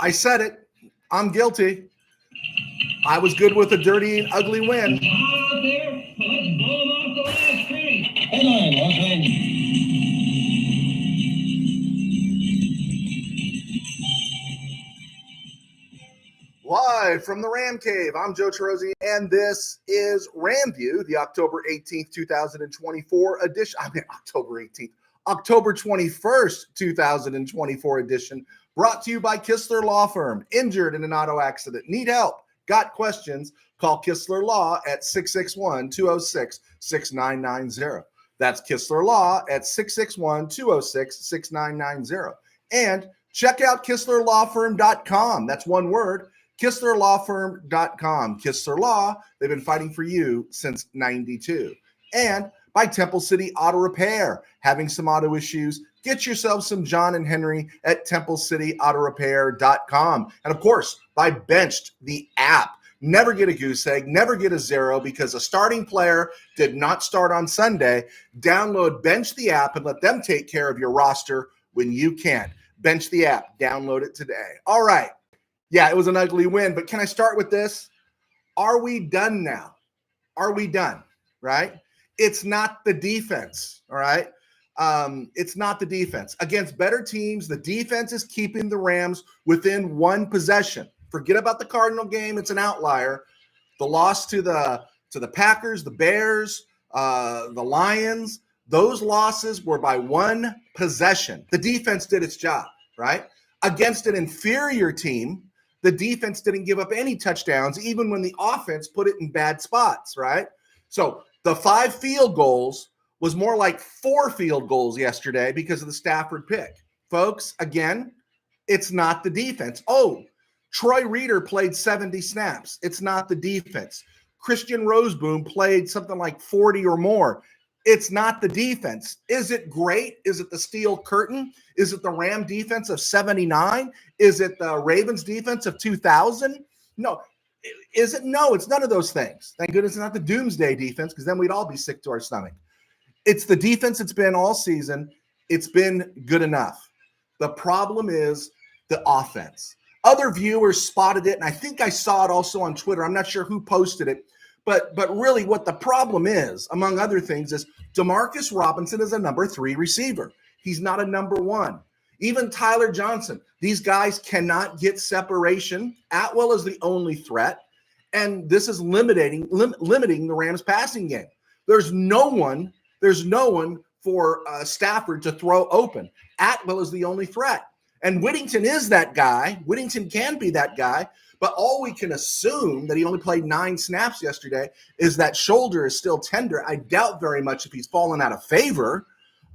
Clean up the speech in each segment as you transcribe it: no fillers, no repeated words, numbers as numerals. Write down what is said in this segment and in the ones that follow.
I said it. I'm guilty. I was good with a dirty and ugly win. Live from the RamCave, I'm Joe Chirozzi, and this is RamView, the October 18th, 2024 edition. October 21st, 2024 edition, brought to you by Kistler Law Firm. Injured in an auto accident? Need help? Got questions? Call Kistler Law at 661-206-6990. That's Kistler Law at 661-206-6990. And check out KistlerLawFirm.com. That's one word. KistlerLawFirm.com. Kistler Law, they've been fighting for you since 92. And by Temple City Auto Repair. Having some auto issues? Get yourself some John and Henry at TempleCityAutoRepair.com. And of course, by Benched, the app. Never get a goose egg, never get a zero because a starting player did not start on Sunday. Download Bench the app and let them take care of your roster when you can't. Bench the app. Download it today. All right. Yeah, it was an ugly win, but can I start with this? Are we done now? Are we done? Right? It's not the defense. All right. It's not the defense. Against better teams, the defense is keeping the Rams within one possession. Forget about the Cardinal game. It's an outlier. The loss to the Packers, the Bears, the Lions, those losses were by one possession. The defense did its job, right? Against an inferior team, the defense didn't give up any touchdowns, even when the offense put it in bad spots, right? So the 5 field goals was more like 4 field goals yesterday because of the Stafford pick. Folks, again, it's not the defense. Oh, Troy Reeder played 70 snaps. It's not the defense. Christian Roseboom played something like 40 or more. It's not the defense. Is it great? Is it the steel curtain? Is it the Ram defense of 79? Is it the Ravens defense of 2000? No. Is it? No, it's none of those things. Thank goodness it's not the doomsday defense because then we'd all be sick to our stomach. It's the defense it's been all season. It's been good enough. The problem is the offense. Other viewers spotted it, and I think I saw it also on Twitter. I'm not sure who posted it. But really what the problem is, among other things, is Demarcus Robinson is a number 3 receiver. He's not a number 1. Even Tyler Johnson. These guys cannot get separation. Atwell is the only threat, and this is limiting the Rams' passing game. There's no one for Stafford to throw open. Atwell is the only threat. And Whittington is that guy. Whittington can be that guy. But all we can assume that he only played 9 snaps yesterday is that shoulder is still tender. I doubt very much if he's fallen out of favor.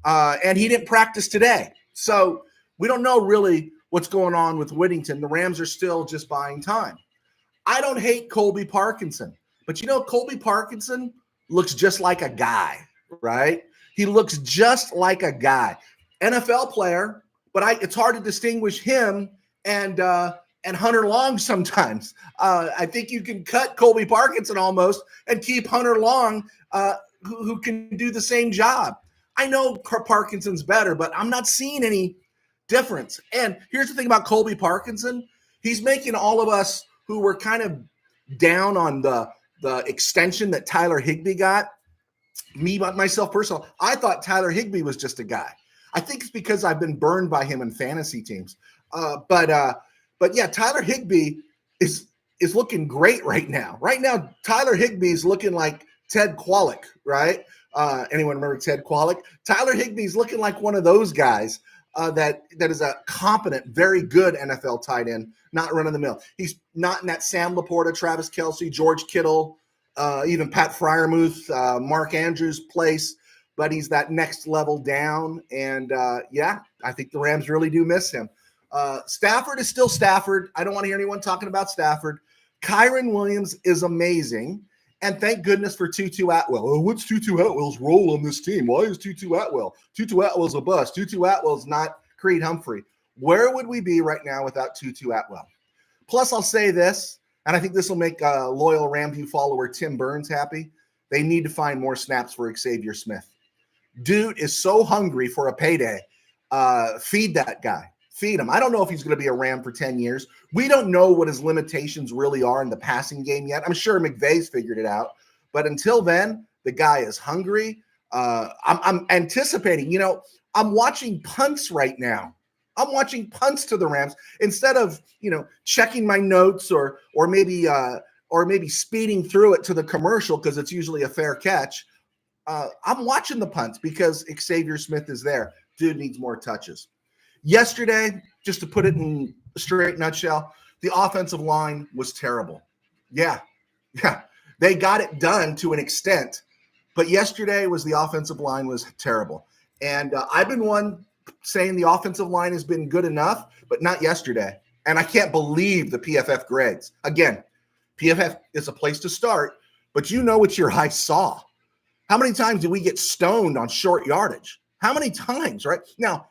And he didn't practice today. So we don't know really what's going on with Whittington. The Rams are still just buying time. I don't hate Colby Parkinson. But, Colby Parkinson looks just like a guy, right? He looks just like a guy. NFL player, but it's hard to distinguish him and Hunter Long sometimes. I think you can cut Colby Parkinson almost and keep Hunter Long, who can do the same job. I know Parkinson's better, but I'm not seeing any difference. And here's the thing about Colby Parkinson. He's making all of us who were kind of down on the extension that Tyler Higbee got, me, myself personally, I thought Tyler Higbee was just a guy. I think it's because I've been burned by him in fantasy teams. But yeah, Tyler Higbee is looking great right now. Right now, Tyler Higbee is looking like Ted Kwolek, right? Anyone remember Ted Kwolek? Tyler Higbee is looking like one of those guys that is a competent, very good NFL tight end, not run of the mill. He's not in that Sam Laporta, Travis Kelce, George Kittle, even Pat Freiermuth, Mark Andrews place, but he's that next level down. And yeah, I think the Rams really do miss him. Stafford is still Stafford. I don't want to hear anyone talking about Stafford. Kyron Williams is amazing. And thank goodness for Tutu Atwell. Oh, what's Tutu Atwell's role on this team? Why is Tutu Atwell? Tutu Atwell's a bust. Tutu Atwell's not Creed Humphrey. Where would we be right now without Tutu Atwell? Plus, I'll say this, and I think this will make loyal RamView follower Tim Burns happy. They need to find more snaps for Xavier Smith. Dude is so hungry for a payday. Feed that guy. feed him. I don't know if he's going to be a Ram for 10 years. We don't know what his limitations really are in the passing game yet. I'm sure McVay's figured it out. But until then, the guy is hungry. I'm anticipating, I'm watching punts right now. I'm watching punts to the Rams instead of, checking my notes or maybe speeding through it to the commercial because it's usually a fair catch. I'm watching the punts because Xavier Smith is there. Dude needs more touches. Yesterday, just to put it in a straight nutshell, the offensive line was terrible. Yeah. They got it done to an extent, but yesterday the offensive line was terrible. And I've been one saying the offensive line has been good enough, but not yesterday. And I can't believe the PFF grades. Again, PFF is a place to start, but what your eyes saw. How many times did we get stoned on short yardage? How many times, right? Now,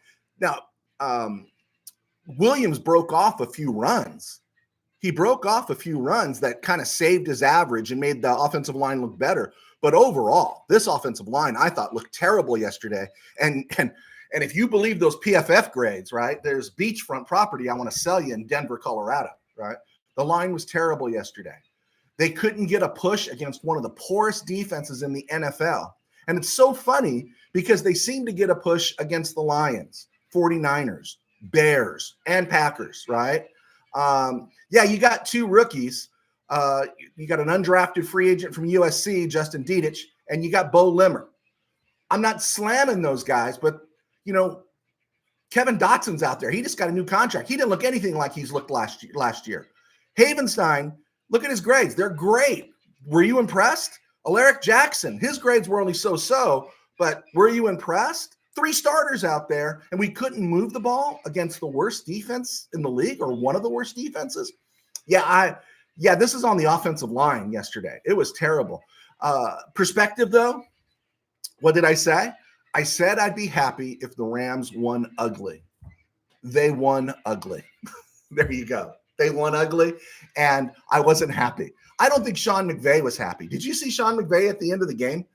Williams broke off a few runs. He broke off a few runs that kind of saved his average and made the offensive line look better. But overall, this offensive line, I thought, looked terrible yesterday. And if you believe those PFF grades, right, there's beachfront property I want to sell you in Denver, Colorado, right? The line was terrible yesterday. They couldn't get a push against one of the poorest defenses in the NFL. And it's so funny because they seem to get a push against the Lions, 49ers, Bears, and Packers, right? You got two rookies. You got an undrafted free agent from USC, Justin Dedich, and you got Bo Limmer. I'm not slamming those guys, but, Kevin Dotson's out there. He just got a new contract. He didn't look anything like he's looked last year. Havenstein, look at his grades. They're great. Were you impressed? Alaric Jackson, his grades were only so-so, but were you impressed? 3 starters out there, and we couldn't move the ball against the worst defense in the league or one of the worst defenses. This is on the offensive line yesterday. It was terrible. Perspective, though, what did I say? I said I'd be happy if the Rams won ugly. They won ugly. There you go. They won ugly, and I wasn't happy. I don't think Sean McVay was happy. Did you see Sean McVay at the end of the game?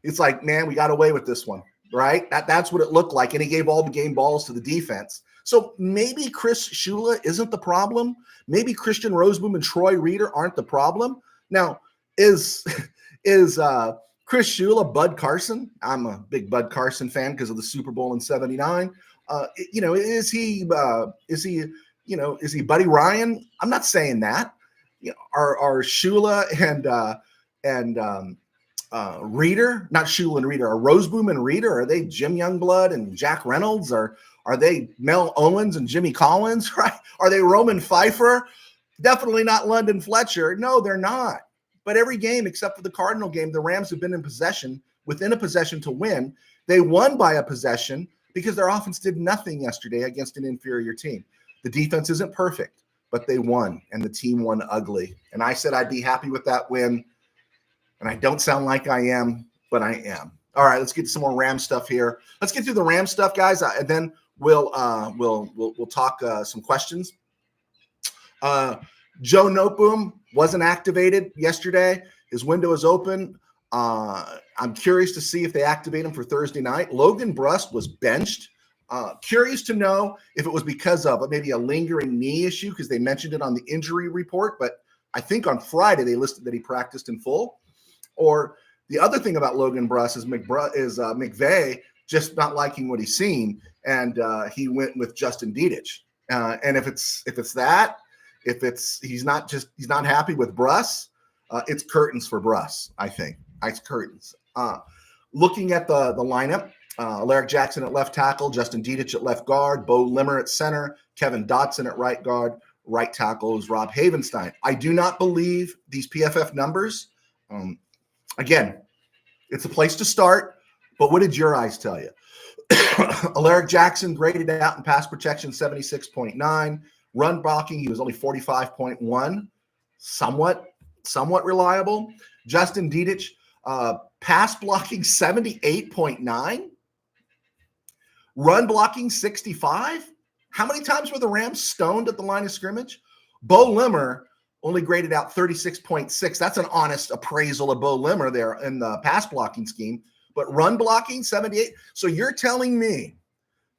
It's like, man, we got away with this one, right? That's what it looked like, and he gave all the game balls to the defense. So maybe Chris Shula isn't the problem. Maybe Christian Roseboom and Troy Reeder aren't the problem. Now, is Chris Shula Bud Carson? I'm a big Bud Carson fan because of the Super Bowl in '79. Is he Buddy Ryan? I'm not saying that. Are Shula and Reeder, not Shula and Reeder, are Roseboom and Reeder? Are they Jim Youngblood and Jack Reynolds? Or are they Mel Owens and Jimmy Collins? Right? Are they Roman Pfeiffer? Definitely not London Fletcher. No, they're not. But every game except for the Cardinal game, the Rams have been within a possession to win. They won by a possession because their offense did nothing yesterday against an inferior team. The defense isn't perfect, but they won, and the team won ugly. And I said I'd be happy with that win, and I don't sound like I am, but I am. All right, let's get some more Ram stuff here. Let's get through the Ram stuff, guys, and then we'll talk some questions. Joe Noteboom wasn't activated yesterday. His window is open. I'm curious to see if they activate him for Thursday night. Logan Brust was benched. Curious to know if it was because of maybe a lingering knee issue, because they mentioned it on the injury report, but I think on Friday they listed that he practiced in full. Or the other thing about Logan Brust is McVay just not liking what he's seen, and he went with Justin Dedich. And if he's not happy with Brust, it's curtains for Brust. I think it's curtains. Looking at the lineup. Alaric Jackson at left tackle, Justin Dedich at left guard, Bo Limmer at center, Kevin Dotson at right guard, right tackle is Rob Havenstein. I do not believe these PFF numbers. Again, it's a place to start, but what did your eyes tell you? Alaric Jackson graded out in pass protection 76.9. Run blocking, he was only 45.1. Somewhat reliable. Justin Dedich, pass blocking 78.9. Run blocking 65. How many times were the Rams stoned at the line of scrimmage? Bo Limmer only graded out 36.6. That's an honest appraisal of Bo Limmer there in the pass blocking scheme. But run blocking 78. So you're telling me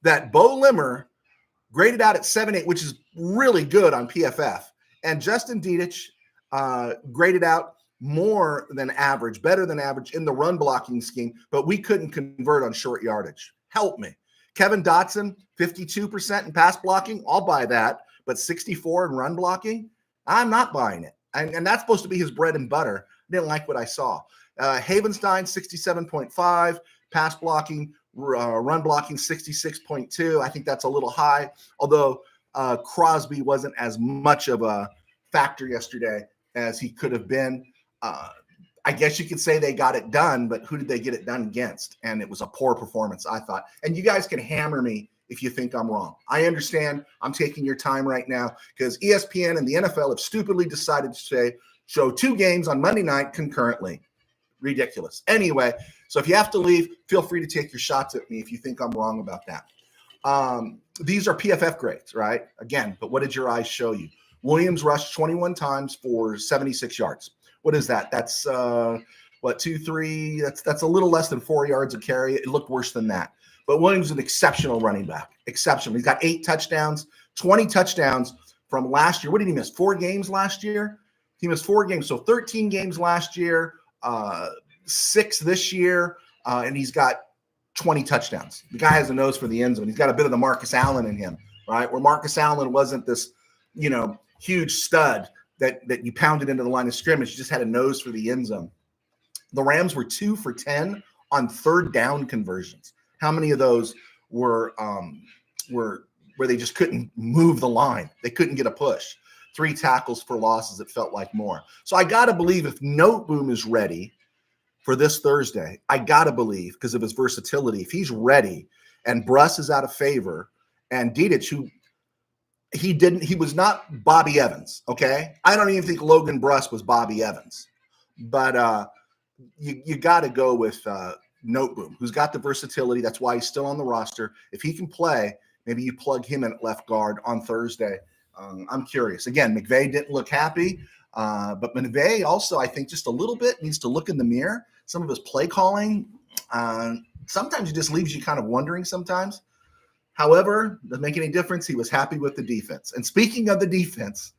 that Bo Limmer graded out at 7.8, which is really good on PFF. And Justin Dedich graded out more than average, better than average in the run blocking scheme, but we couldn't convert on short yardage. Help me. Kevin Dotson, 52% in pass blocking. I'll buy that, but 64 in run blocking, I'm not buying it. And that's supposed to be his bread and butter. I didn't like what I saw. Havenstein, 67.5, pass blocking, run blocking, 66.2. I think that's a little high, although Crosby wasn't as much of a factor yesterday as he could have been. I guess you could say they got it done, but who did they get it done against? And it was a poor performance, I thought. And you guys can hammer me if you think I'm wrong. I understand I'm taking your time right now because ESPN and the NFL have stupidly decided to show 2 games on Monday night concurrently. Ridiculous. Anyway, so if you have to leave, feel free to take your shots at me if you think I'm wrong about that. These are PFF grades, right? Again, but what did your eyes show you? Williams rushed 21 times for 76 yards. What is that? That's 2, 3. That's a little less than 4 yards a carry. It looked worse than that. But Williams is an exceptional running back. Exceptional. He's got 8 touchdowns, 20 touchdowns from last year. What did he miss? 4 games last year? He missed 4 games. So 13 games last year, 6 this year, and he's got 20 touchdowns. The guy has a nose for the end zone. He's got a bit of the Marcus Allen in him, right? Where Marcus Allen wasn't this, huge stud that you pounded into the line of scrimmage. He just had a nose for the end zone. The Rams were 2 for 10 on third down conversions. How many of those were where they just couldn't move the line? They couldn't get a push. 3 tackles for losses. It felt like more. So I got to believe if Noteboom is ready for this Thursday, I got to believe because of his versatility, if he's ready and Bruss is out of favor and Dedich, who he was not Bobby Evans, okay? I don't even think Logan Bruss was Bobby Evans. But you got to go with Noteboom, who's got the versatility. That's why he's still on the roster. If he can play, maybe you plug him in at left guard on Thursday. I'm curious. Again, McVay didn't look happy, but McVay also, I think, just a little bit needs to look in the mirror. Some of his play calling, sometimes it just leaves you kind of wondering sometimes. However, doesn't make any difference. He was happy with the defense. And speaking of the defense,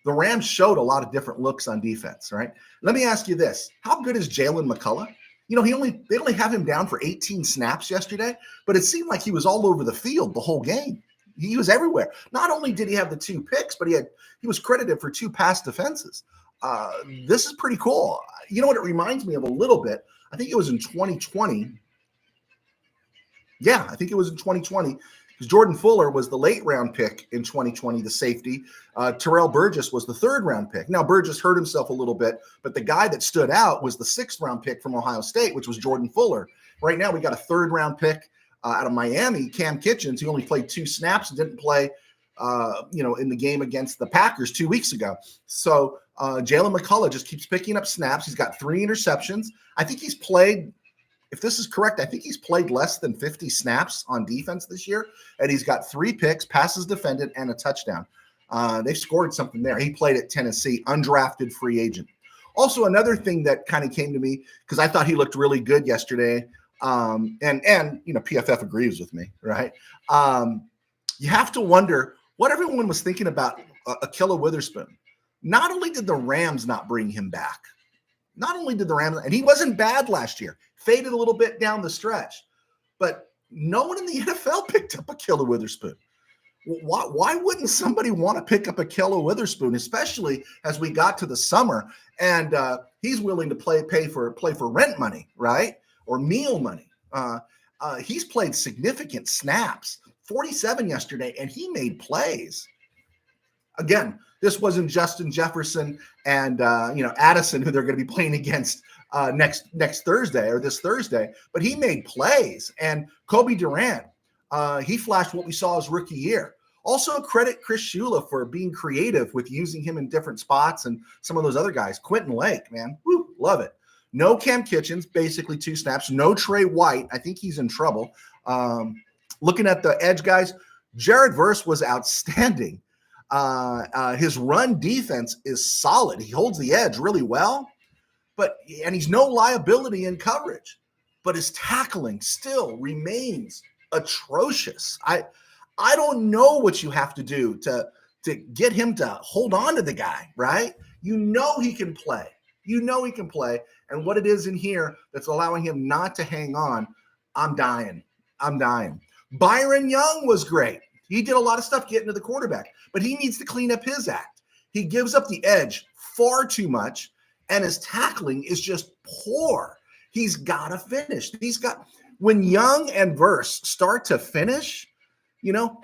the Rams showed a lot of different looks on defense, right? Let me ask you this. How good is Jalen McCullough? They only have him down for 18 snaps yesterday, but it seemed like he was all over the field the whole game. He was everywhere. Not only did he have the 2 picks, but he was credited for 2 pass defenses. This is pretty cool. You know what it reminds me of a little bit? I think it was in 2020. Yeah, I think it was in 2020 because Jordan Fuller was the late round pick in 2020, the safety. Terrell Burgess was the 3rd round pick. Now, Burgess hurt himself a little bit, but the guy that stood out was the 6th round pick from Ohio State, which was Jordan Fuller. Right now, we got a 3rd round pick out of Miami, Cam Kitchens. He only played 2 snaps and didn't play, in the game against the Packers 2 weeks ago. So Jalen McCullough just keeps picking up snaps. He's got 3 interceptions. I think he's played, if this is correct, I think he's played less than 50 snaps on defense this year, and he's got 3 picks, passes defended, and a touchdown. They've scored something there. He played at Tennessee, undrafted free agent. Also, another thing that kind of came to me, because I thought he looked really good yesterday, and PFF agrees with me, right? You have to wonder what everyone was thinking about Ahkello Witherspoon. Not only did the Rams not bring him back, and he wasn't bad last year, faded a little bit down the stretch, but no one in the NFL picked up Ahkello Witherspoon. Why wouldn't somebody want to pick up Ahkello Witherspoon, especially as we got to the summer and he's willing to play for rent money, right? Or meal money. He's played significant snaps, 47 yesterday, and he made plays. Again, this wasn't Justin Jefferson and Addison, who they're going to be playing against next Thursday or this Thursday, but he made plays. And Kobe Durant, he flashed what we saw his rookie year. Also credit Chris Shula for being creative with using him in different spots and some of those other guys. Quentin Lake, man, woo, love it. No Cam Kitchens, basically 2 snaps. No Trey White. I think he's in trouble. Looking at the edge guys, Jared Verse was outstanding. His run defense is solid. He holds the edge really well, and he's no liability in coverage, but his tackling still remains atrocious. I don't know what you have to do to get him to hold on to the guy, right? You know he can play. You know he can play. And what it is in here that's allowing him not to hang on, I'm dying. I'm dying. Byron Young was great. He did a lot of stuff getting to the quarterback, but he needs to clean up his act. He gives up the edge far too much, and his tackling is just poor. He's got to finish. When Young and Verse start to finish,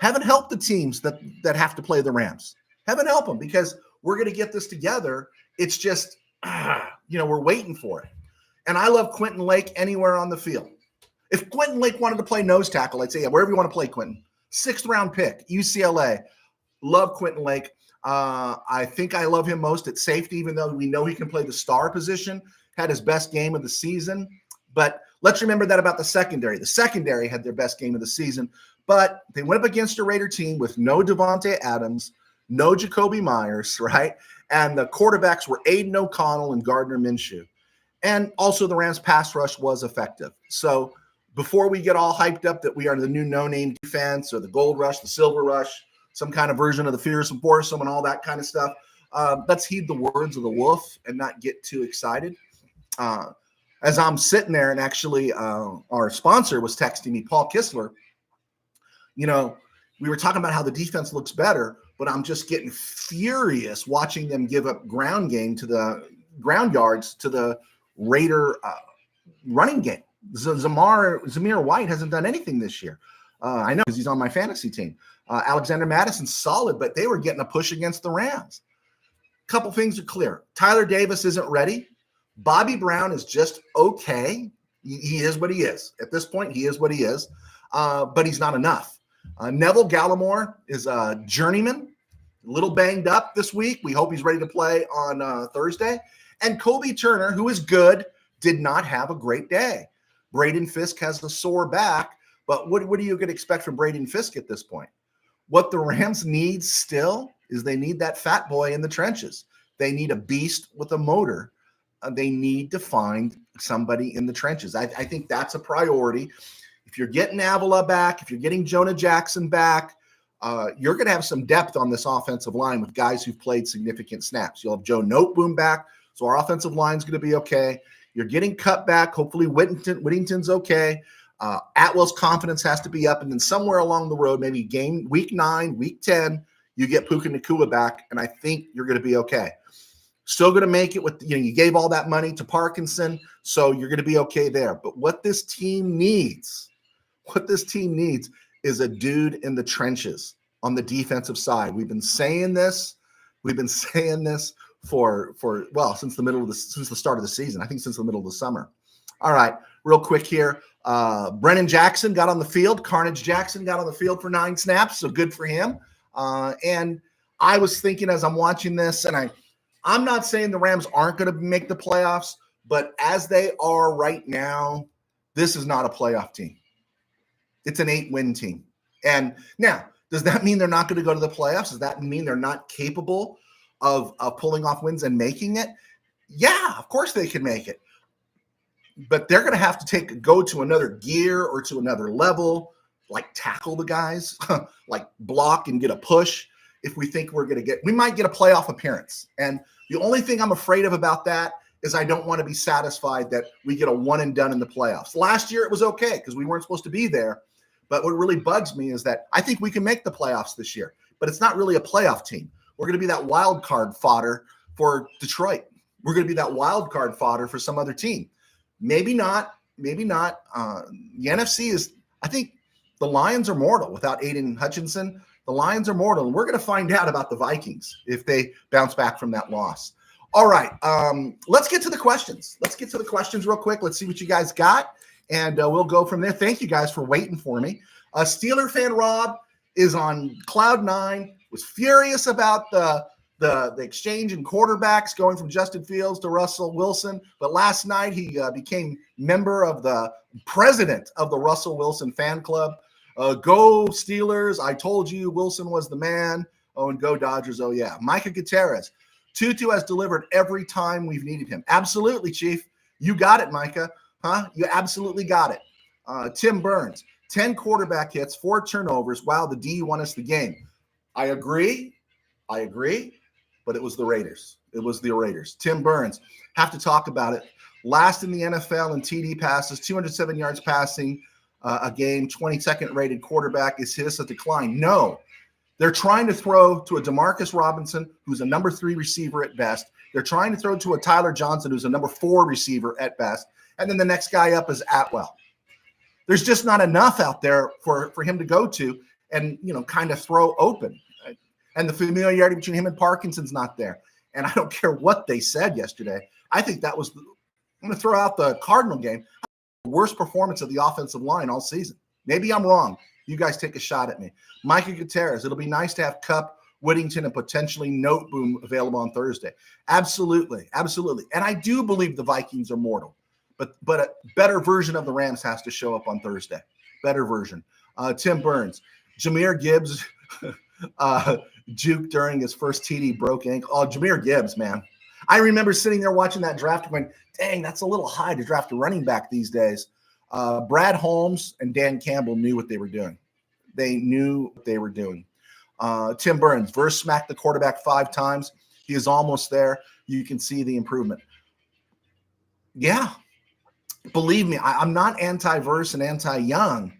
heaven help the teams that have to play the Rams. Heaven help them, because we're going to get this together. It's just, we're waiting for it. And I love Quentin Lake anywhere on the field. If Quentin Lake wanted to play nose tackle, I'd say, yeah, wherever you want to play, Quentin. 6th round pick, UCLA. Love Quentin Lake. I think I love him most at safety, even though we know he can play the star position. Had his best game of the season. But let's remember that about the secondary. The secondary had their best game of the season, but they went up against a Raider team with no Devontae Adams, no Jacoby Myers, right? And the quarterbacks were Aiden O'Connell and Gardner Minshew. And also the Rams pass rush was effective. So before we get all hyped up that we are the new no-name defense or the gold rush, the silver rush, some kind of version of the fearsome foursome and all that kind of stuff, let's heed the words of the wolf and not get too excited. As I'm sitting there, and actually our sponsor was texting me, Paul Kistler, we were talking about how the defense looks better, but I'm just getting furious watching them give up ground yards to the Raider running game. Zamir White hasn't done anything this year. I know because he's on my fantasy team. Alexander Madison's solid, but they were getting a push against the Rams. A couple things are clear. Tyler Davis isn't ready. Bobby Brown is just okay. He is what he is. At this point, he is what he is, but he's not enough. Neville Gallimore is a journeyman, a little banged up this week. We hope he's ready to play on Thursday. And Kobe Turner, who is good, did not have a great day. Braden Fisk has a sore back, but what are you going to expect from Braden Fisk at this point? What the Rams need still is they need that fat boy in the trenches. They need a beast with a motor. They need to find somebody in the trenches. I think that's a priority. If you're getting Avila back, if you're getting Jonah Jackson back, you're going to have some depth on this offensive line with guys who've played significant snaps. You'll have Joe Noteboom back, so our offensive line's going to be okay. You're getting cut back. Hopefully Whittington's okay. Atwell's confidence has to be up, and then somewhere along the road, maybe week 9, week 10, you get Puka Nacua back, and I think you're going to be okay. Still going to make it with, you gave all that money to Parkinson, so you're going to be okay there. But what this team needs is a dude in the trenches on the defensive side. We've been saying this for since the start of the season. I think since the middle of the summer. All right, real quick here. Brennan Jackson got on the field. Carnage Jackson got on the field for 9 snaps, so good for him. And I was thinking as I'm watching this, and I'm not saying the Rams aren't going to make the playoffs, but as they are right now, this is not a playoff team. It's an 8-win team. And now, does that mean they're not going to go to the playoffs? Does that mean they're not capable of pulling off wins and making it? Yeah, of course they can make it. But they're going to have to go to another gear or to another level, like tackle the guys, like block and get a push. If we think we might get a playoff appearance. And the only thing I'm afraid of about that is I don't want to be satisfied that we get a one and done in the playoffs. Last year it was okay because we weren't supposed to be there. But what really bugs me is that I think we can make the playoffs this year, but it's not really a playoff team. We're going to be that wild card fodder for Detroit. We're going to be that wild card fodder for some other team. Maybe not. The NFC is, I think the Lions are mortal without Aiden Hutchinson. The Lions are mortal, and we're going to find out about the Vikings if they bounce back from that loss. All right, let's get to the questions. Let's get to the questions real quick. Let's see what you guys got, and we'll go from there. Thank you guys for waiting for me. Steeler fan Rob is on cloud 9, was furious about the exchange in quarterbacks going from Justin Fields to Russell Wilson, but last night he became member of the president of the Russell Wilson fan club. Go Steelers. I told you Wilson was the man. Oh, and go Dodgers. Oh, yeah. Micah Gutierrez. Tutu has delivered every time we've needed him. Absolutely, Chief. You got it, Micah. Huh? You absolutely got it. Tim Burns. 10 quarterback hits, 4 turnovers. Wow, the D won us the game. I agree, but it was the Raiders. Tim Burns, have to talk about it. Last in the NFL in TD passes, 207 yards passing a game, 22nd rated quarterback. Is his a decline? No. They're trying to throw to a Demarcus Robinson, who's a number 3 receiver at best. They're trying to throw to a Tyler Johnson, who's a number 4 receiver at best. And then the next guy up is Atwell. There's just not enough out there for him to go to and, kind of throw open. Right? And the familiarity between him and Parkinson's not there. And I don't care what they said yesterday. I think that was, I'm going to throw out the Cardinal game, the worst performance of the offensive line all season. Maybe I'm wrong. You guys take a shot at me. Micah Gutierrez, it'll be nice to have Kupp, Whittington, and potentially Noteboom available on Thursday. Absolutely. And I do believe the Vikings are mortal. But a better version of the Rams has to show up on Thursday. Better version. Tim Burns. Jahmyr Gibbs juked during his first TD, broke ankle. Oh, Jahmyr Gibbs, man. I remember sitting there watching that draft going, dang, that's a little high to draft a running back these days. Brad Holmes and Dan Campbell knew what they were doing. Tim Burns, Verse smacked the quarterback 5 times. He is almost there. You can see the improvement. Yeah. Believe me, I'm not anti-Verse and anti-Young.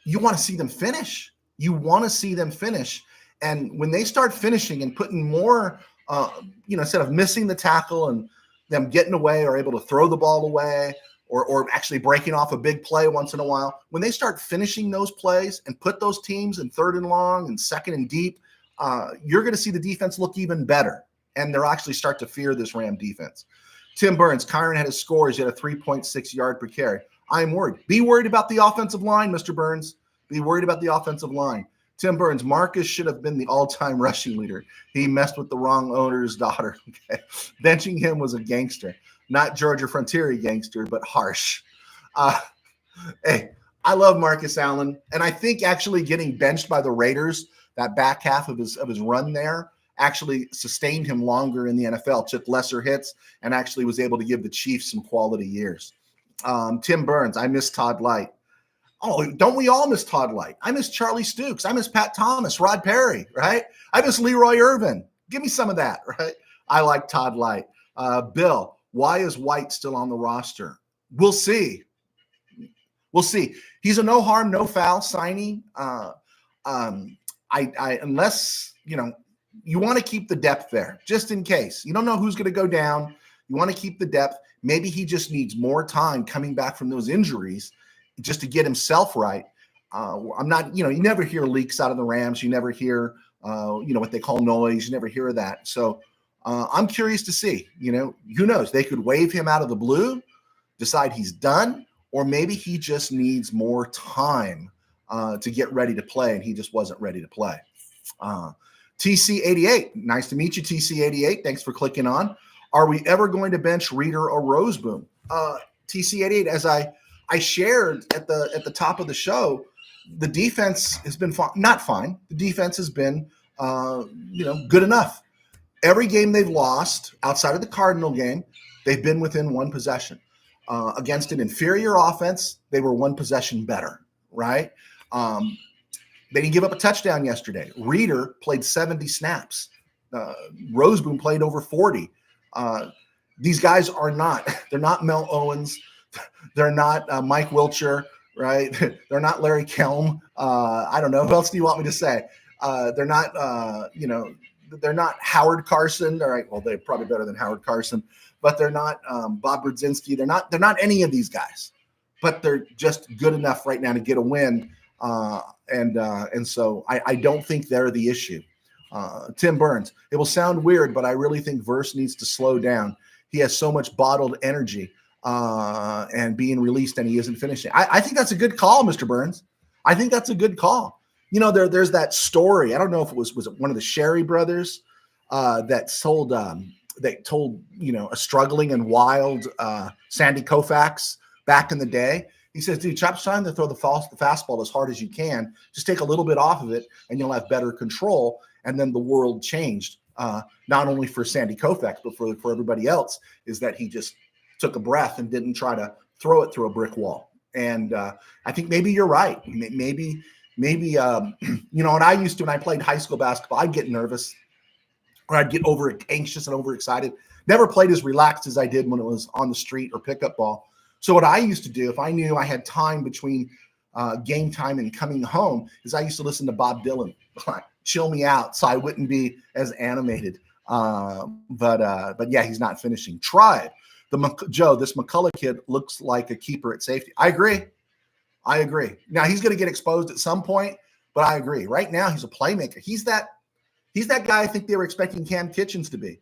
You want to see them finish. And when they start finishing and putting more, instead of missing the tackle and them getting away or able to throw the ball away or actually breaking off a big play once in a while, when they start finishing those plays and put those teams in 3rd and long and 2nd and deep, you're going to see the defense look even better. And they'll actually start to fear this Ram defense. Tim Burns, Kyron had his scores, yet a 3.6 yard per carry. I'm worried. Be worried about the offensive line, Mr. Burns. Be worried about the offensive line. Tim Burns, Marcus should have been the all-time rushing leader. He messed with the wrong owner's daughter. Okay. Benching him was a gangster. Not Georgia Frontier gangster, but harsh. Hey, I love Marcus Allen. And I think actually getting benched by the Raiders, that back half of his run there, actually sustained him longer in the NFL, took lesser hits, and actually was able to give the Chiefs some quality years. Tim Burns, I miss Todd Light. Oh, don't we all miss Todd Light? I miss Charlie Stukes. I miss Pat Thomas, Rod Perry, right? I miss Leroy Irvin. Give me some of that, right? I like Todd Light. Bill, why is White still on the roster? We'll see. He's a no harm, no foul signing. Unless, you want to keep the depth there just in case. You don't know who's going to go down. You want to keep the depth. Maybe he just needs more time coming back from those injuries just to get himself right. I'm not, you never hear leaks out of the Rams. You never hear, what they call noise. You never hear that. So I'm curious to see, who knows? They could waive him out of the blue, decide he's done, or maybe he just needs more time to get ready to play, and he just wasn't ready to play. TC88, nice to meet you, TC88. Thanks for clicking on. Are we ever going to bench Reader or Roseboom? TC88, as I shared at the top of the show, the defense has been not fine. The defense has been, good enough. Every game they've lost outside of the Cardinal game, they've been within 1 possession. Against an inferior offense, they were 1 possession better, right? They didn't give up a touchdown yesterday. Reader played 70 snaps. Roseboom played over 40. These guys they're not Mel Owens. They're not Mike Wiltshire, right? They're not Larry Kelm. I don't know. Who else do you want me to say? They're not, they're not Howard Carson. All right. Well, they're probably better than Howard Carson, but they're not Bob Brzezinski. They're not any of these guys, but they're just good enough right now to get a win. And so I don't think they're the issue. Tim Burns, it will sound weird, but I really think Verse needs to slow down. He has so much bottled energy and being released, and he isn't finishing. I think that's a good call, Mr. Burns. I think that's a good call. There's that story. I don't know if it was it one of the Sherry brothers that told a struggling and wild Sandy Koufax back in the day. He says, dude, stop trying to throw the fastball as hard as you can. Just take a little bit off of it, and you'll have better control. And then the world changed, not only for Sandy Koufax, but for everybody else, is that he just took a breath and didn't try to throw it through a brick wall. And I think maybe you're right. Maybe, when I used to, when I played high school basketball, I'd get nervous or I'd get over anxious and overexcited. Never played as relaxed as I did when it was on the street or pickup ball. So what I used to do, if I knew I had time between game time and coming home, is I used to listen to Bob Dylan, chill me out, so I wouldn't be as animated. But yeah, he's not finishing. Tribe, Joe, this McCullough kid looks like a keeper at safety. I agree. Now he's going to get exposed at some point, but I agree. Right now, he's a playmaker. He's that guy I think they were expecting Cam Kitchens to be.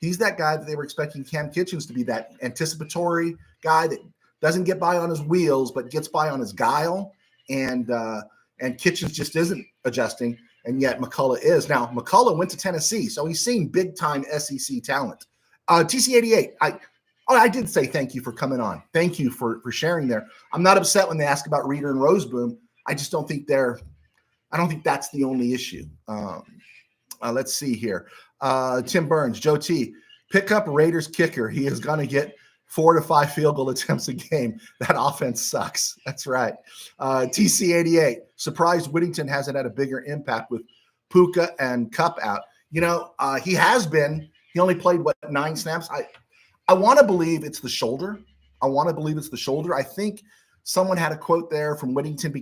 He's that guy that they were expecting Cam Kitchens to be, that anticipatory guy that doesn't get by on his wheels, but gets by on his guile. And Kitchens just isn't adjusting, and yet McCullough is. Now, McCullough went to Tennessee, so he's seen big-time SEC talent. TC88, I did say thank you for coming on. Thank you for sharing there. I'm not upset when they ask about Reeder and Roseboom. I just don't think that's the only issue. Let's see here. Tim Burns, Joe T, pick up Raiders kicker. He is going to get 4 to 5 field goal attempts a game. That offense sucks. That's right. TC88, surprised Whittington hasn't had a bigger impact with Puka and Cup out. He has been. He only played, 9 snaps? I want to believe it's the shoulder. I think someone had a quote there from Whittington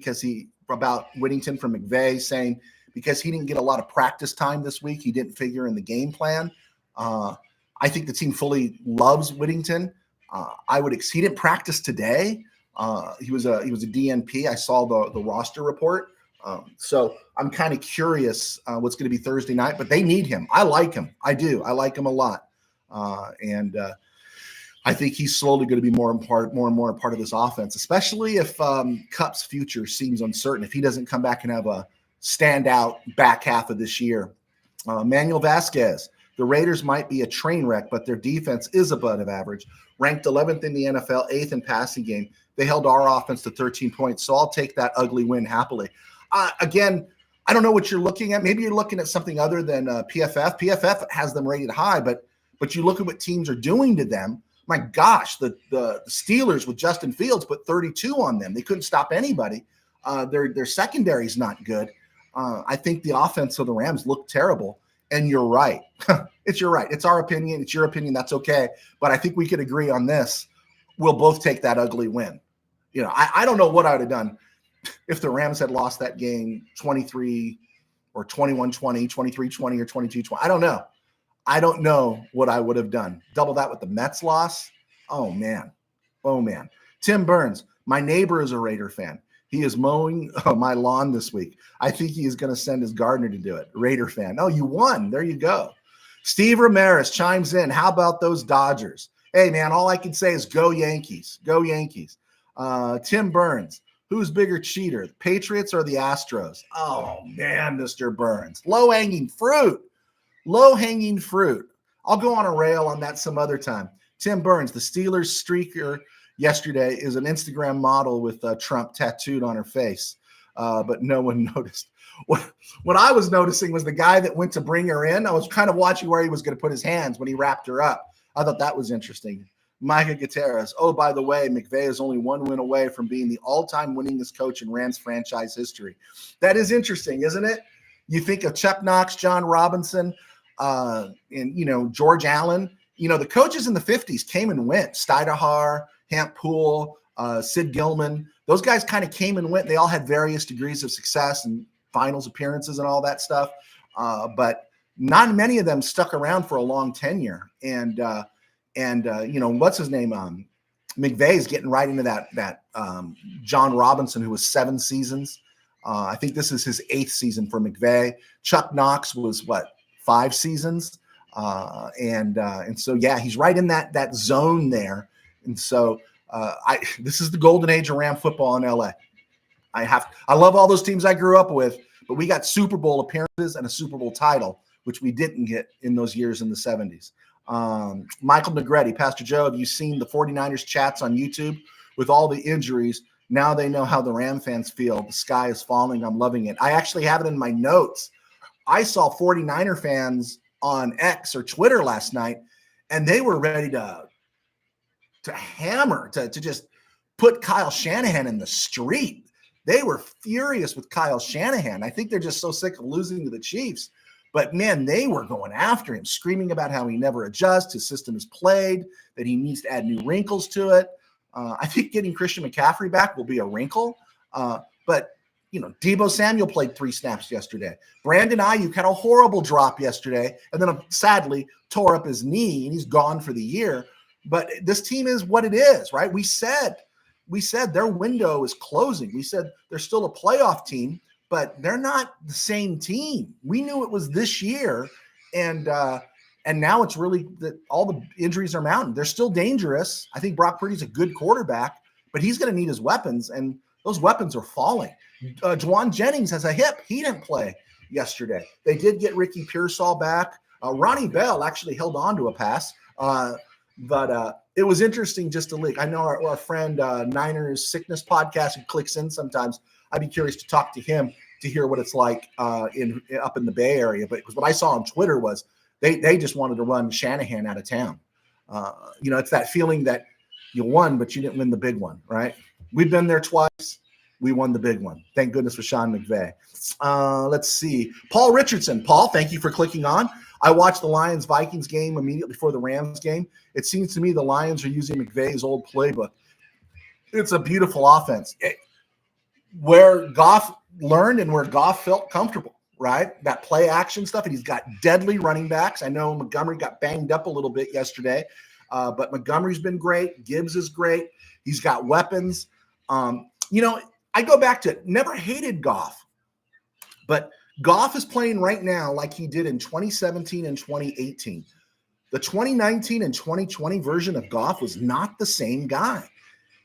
about Whittington from McVay saying because he didn't get a lot of practice time this week, he didn't figure in the game plan. I think the team fully loves Whittington. He didn't practice today. He was a DNP. I saw the roster report. So I'm kind of curious what's going to be Thursday night, but they need him. I like him. I do. I like him a lot. And I think he's slowly going to be more and more a part of this offense, especially if Cup's future seems uncertain. If he doesn't come back and have a standout back half of this year. Manuel Vasquez, the Raiders might be a train wreck, but their defense is above average. Ranked 11th in the NFL, 8th in passing game. They held our offense to 13 points, so I'll take that ugly win happily. Again, I don't know what you're looking at. Maybe you're looking at something other than PFF. PFF has them rated high, but you look at what teams are doing to them. My gosh, the Steelers with Justin Fields put 32 on them. They couldn't stop anybody. Their secondary is not good. I think the offense of the Rams looked terrible. And you're right. It's our opinion. It's your opinion. That's okay. But I think we could agree on this. We'll both take that ugly win. I don't know what I would have done if the Rams had lost that game 23 or 21-20, 23-20 or 22-20. I don't know what I would have done. Double that with the Mets loss. Oh, man. Tim Burns, my neighbor is a Raider fan. He is mowing my lawn this week. I think he is going to send his gardener to do it. Raider fan. Oh, you won. There you go. Steve Ramirez chimes in. How about those Dodgers? Hey, man, all I can say is go Yankees. Go Yankees. Tim Burns, who's bigger cheater, the Patriots or the Astros? Oh, man, Mr. Burns. Low-hanging fruit. I'll go on a rail on that some other time. Tim Burns, the Steelers streaker yesterday is an Instagram model with Trump tattooed on her face, but no one noticed. What I was noticing was the guy that went to bring her in. I was kind of watching where he was going to put his hands when he wrapped her up. I thought that was interesting. Micah Gutierrez. Oh, by the way, McVay is only 1 win away from being the all-time winningest coach in Rams franchise history. That is interesting, isn't it? You think of Chuck Knox, John Robinson, and George Allen. The coaches in the 50s came and went. Stidahar, Hamp Poole, Sid Gilman. Those guys kind of came and went. They all had various degrees of success and finals appearances and all that stuff. But not many of them stuck around for a long tenure. And what's his name? McVay is getting right into that John Robinson, who was 7 seasons. I think this is his 8th season for McVay. Chuck Knox was 5 seasons. And so, yeah, he's right in that zone there. And so this is the golden age of Ram football in LA. I love all those teams I grew up with, but we got Super Bowl appearances and a Super Bowl title, which we didn't get in those years in the 70s. Michael Negretti, Pastor Joe, have you seen the 49ers chats on YouTube with all the injuries? Now they know how the Ram fans feel. The sky is falling. I'm loving it. I actually have it in my notes. I saw 49er fans on X or Twitter last night, and they were ready to hammer, to just put Kyle Shanahan in the street. They were furious with Kyle Shanahan. I think they're just so sick of losing to the Chiefs. But, man, they were going after him, screaming about how he never adjusts, his system is played, that he needs to add new wrinkles to it. I think getting Christian McCaffrey back will be a wrinkle. But, Deebo Samuel played 3 snaps yesterday. Brandon Ayuk had a horrible drop yesterday and then sadly tore up his knee, and he's gone for the year. But this team is what it is, right? We said their window is closing. We said they're still a playoff team, but they're not the same team. We knew it was this year, and now it's really that all the injuries are mounting. They're still dangerous. I think Brock Purdy's a good quarterback, but he's going to need his weapons, and those weapons are falling. Juwan Jennings has a hip. He didn't play yesterday. They did get Ricky Pearsall back. Ronnie Bell actually held on to a pass, but it was interesting just to leak. I know our friend Niners Sickness Podcast who clicks in sometimes. I'd be curious to talk to him to hear what it's like up in the Bay Area. But what I saw on Twitter was they just wanted to run Shanahan out of town. It's that feeling that you won, but you didn't win the big one, right? We've been there twice. We won the big one. Thank goodness for Sean McVay. Let's see. Paul Richardson. Paul, thank you for clicking on. I watched the Lions-Vikings game immediately before the Rams game. It seems to me the Lions are using McVay's old playbook. It's a beautiful offense. Where Goff learned and where Goff felt comfortable, right? That play action stuff, and he's got deadly running backs. I know Montgomery got banged up a little bit yesterday, but Montgomery's been great. Gibbs is great. He's got weapons. I go back to never hated Goff, but Goff is playing right now like he did in 2017 and 2018. The 2019 and 2020 version of Goff was not the same guy.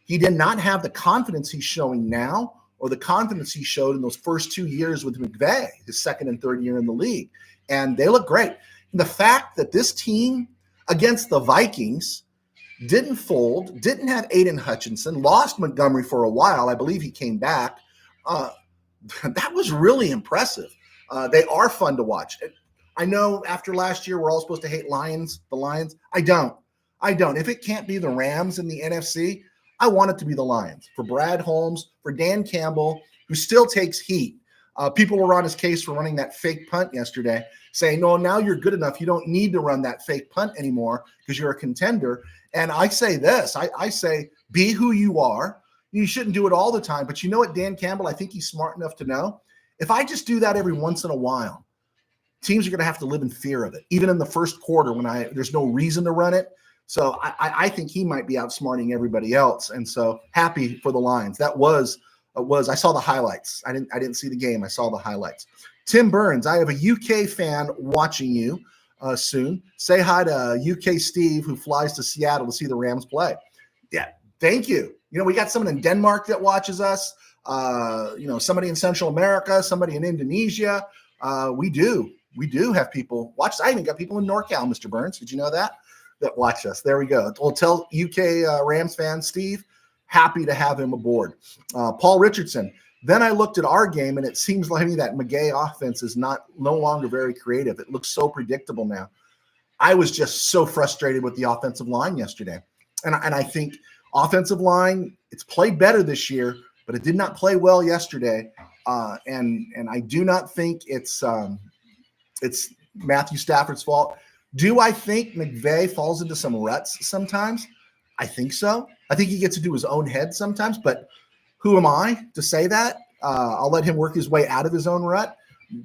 He did not have the confidence he's showing now or the confidence he showed in those first 2 years with McVay, his second and third year in the league. And they look great. And the fact that this team against the Vikings didn't fold, didn't have Aiden Hutchinson, lost Montgomery for a while. I believe he came back. That was really impressive. They are fun to watch. I know after last year, we're all supposed to hate the Lions. I don't. If it can't be the Rams in the NFC, I want it to be the Lions. For Brad Holmes, for Dan Campbell, who still takes heat. People were on his case for running that fake punt yesterday, saying, no, now you're good enough. You don't need to run that fake punt anymore because you're a contender. And I say this, I say, be who you are. You shouldn't do it all the time. But you know what, Dan Campbell, I think he's smart enough to know, if I just do that every once in a while, teams are going to have to live in fear of it, even in the first quarter when there's no reason to run it. So I think he might be outsmarting everybody else. And so happy for the Lions. That was I saw the highlights. I didn't see the game. I saw the highlights. Tim Burns, I have a UK fan watching you soon. Say hi to UK Steve, who flies to Seattle to see the Rams play. Yeah, thank you. We got someone in Denmark that watches us. Somebody in Central America, somebody in Indonesia. We do have people watch. I even got people in NorCal, Mr. Burns. Did you know that watch us? There we go. We'll tell UK Rams fan Steve, happy to have him aboard. Paul Richardson. Then I looked at our game, and it seems like that McGay offense is no longer very creative. It looks so predictable now. I was just so frustrated with the offensive line yesterday. And I think offensive line, it's played better this year, but it did not play well yesterday. And I do not think it's Matthew Stafford's fault. Do I think McVay falls into some ruts sometimes? I think so. I think he gets into his own head sometimes, but who am I to say that? I'll let him work his way out of his own rut.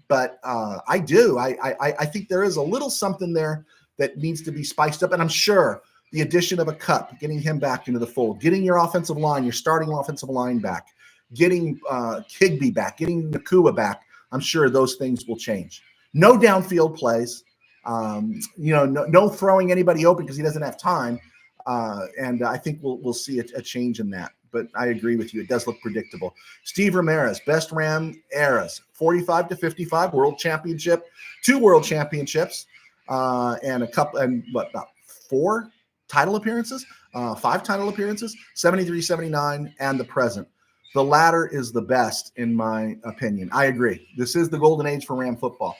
But I do. I think there is a little something there that needs to be spiced up. And I'm sure the addition of a Cup, getting him back into the fold, getting your offensive line, your starting offensive line back, getting Higbee back, getting Nakua back, I'm sure those things will change. No downfield plays. No throwing anybody open because he doesn't have time. And I think we'll see a change in that. But I agree with you. It does look predictable. Steve Ramirez, best Ram eras, 45 to 55, world championship, 2 world championships, and about 4 title appearances, 5 title appearances, 73, 79, and the present. The latter is the best, in my opinion. I agree. This is the golden age for Ram football.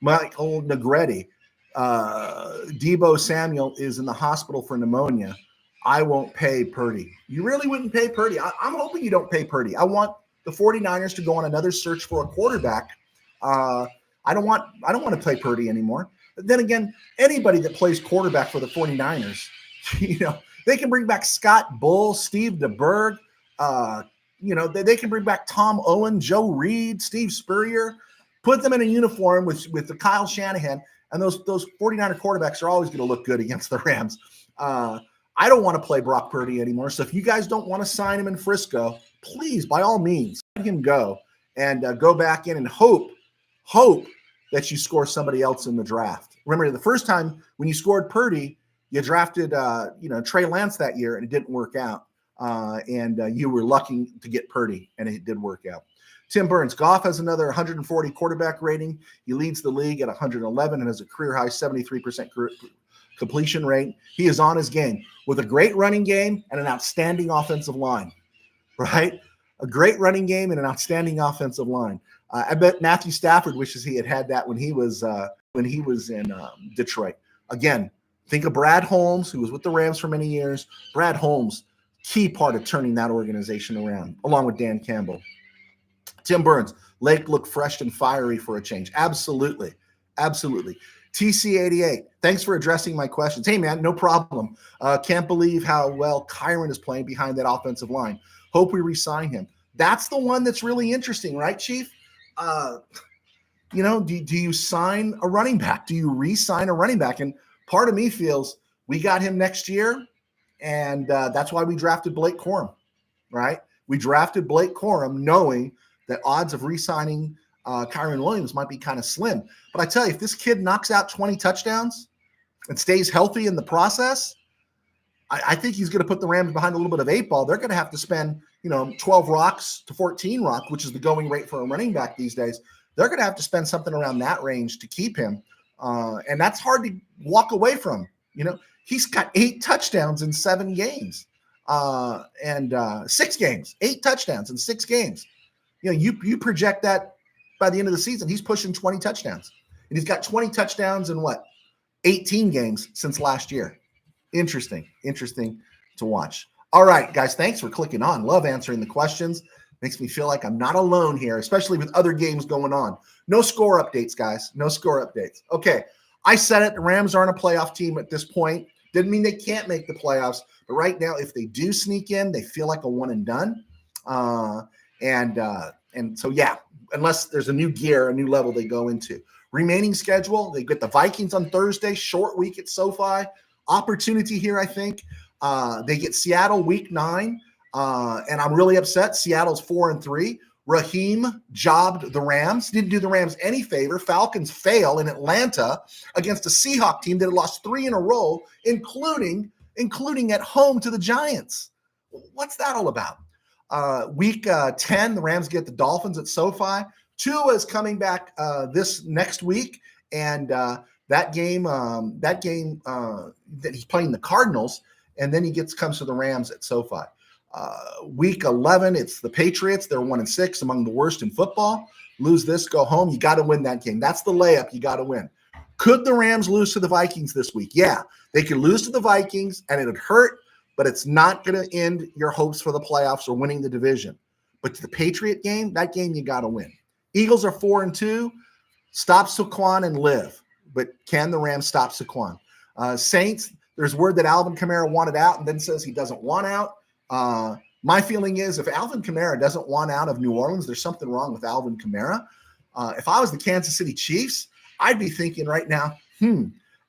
Michael Negretti, Deebo Samuel is in the hospital for pneumonia. I won't pay Purdy. You really wouldn't pay Purdy. I'm hoping you don't pay Purdy. I want the 49ers to go on another search for a quarterback. I don't want to play Purdy anymore. But then again, anybody that plays quarterback for the 49ers, they can bring back Scott Bull, Steve DeBerg, they can bring back Tom Owen, Joe Reed, Steve Spurrier, put them in a uniform with the Kyle Shanahan, and those 49er quarterbacks are always going to look good against the Rams. I don't want to play Brock Purdy anymore. So if you guys don't want to sign him in Frisco, please, by all means, let him go and go back in and hope that you score somebody else in the draft. Remember, the first time when you scored Purdy, you drafted Trey Lance that year, and it didn't work out. And you were lucky to get Purdy, and it did work out. Tim Burns, Goff has another 140 quarterback rating. He leads the league at 111 and has a career-high 73% completion rate. He is on his game with a great running game and an outstanding offensive line, right? A great running game and an outstanding offensive line. I bet Matthew Stafford wishes he had that when he was in Detroit. Again, think of Brad Holmes, who was with the Rams for many years. Brad Holmes, key part of turning that organization around, along with Dan Campbell. Tim Burns, Lake looked fresh and fiery for a change. Absolutely. TC88, thanks for addressing my questions. Hey, man, no problem. Can't believe how well Kyron is playing behind that offensive line. Hope we re-sign him. That's the one that's really interesting, right, Chief? Do you sign a running back? Do you re-sign a running back? And part of me feels we got him next year, and that's why we drafted Blake Corum, right? We drafted Blake Corum knowing that odds of re-signing Kyron Williams might be kind of slim. But I tell you, if this kid knocks out 20 touchdowns and stays healthy in the process, I think he's going to put the Rams behind a little bit of 8 ball. They're going to have to spend, 12 rocks to 14 rock, which is the going rate for a running back these days. They're going to have to spend something around that range to keep him. And that's hard to walk away from. He's got 8 touchdowns in 7 games and 6 games, 8 touchdowns in 6 games. You project that by the end of the season, he's pushing 20 touchdowns. And he's got 20 touchdowns in 18 games since last year. Interesting to watch. All right, guys, thanks for clicking on. Love answering the questions. Makes me feel like I'm not alone here, especially with other games going on. No score updates, guys. No score updates. Okay, I said it. The Rams aren't a playoff team at this point. Didn't mean they can't make the playoffs. But right now, if they do sneak in, they feel like a one and done. And so, yeah, unless there's a new gear, a new level they go into. Remaining schedule, they get the Vikings on Thursday, short week at SoFi. Opportunity here, I think. They get Seattle week 9, and I'm really upset. Seattle's 4-3. Raheem jobbed the Rams, didn't do the Rams any favor. Falcons fail in Atlanta against a Seahawks team that had lost 3 in a row, including at home to the Giants. What's that all about? Week 10, the Rams get the Dolphins at SoFi. Tua is coming back this next week, and that game that he's playing the Cardinals, and then he comes to the Rams at SoFi. Week 11, it's the Patriots. They're 1-6, among the worst in football. Lose this, go home. You got to win that game. That's the layup. You got to win. Could the Rams lose to the Vikings this week? Yeah, they could lose to the Vikings, and it would hurt, but it's not going to end your hopes for the playoffs or winning the division. But to the Patriot game, that game you got to win. Eagles are 4-2. Stop Saquon and live. But can the Rams stop Saquon? Saints, there's word that Alvin Kamara wanted out and then says he doesn't want out. My feeling is if Alvin Kamara doesn't want out of New Orleans, there's something wrong with Alvin Kamara. If I was the Kansas City Chiefs, I'd be thinking right now,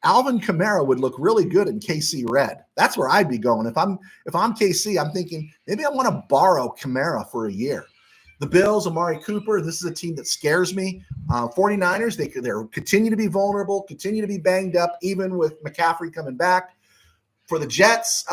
Alvin Kamara would look really good in KC red. That's where I'd be going. If I'm KC, I'm thinking maybe I want to borrow Kamara for a year. The Bills, Amari Cooper, this is a team that scares me. 49ers, they continue to be vulnerable, continue to be banged up, even with McCaffrey coming back. For the Jets,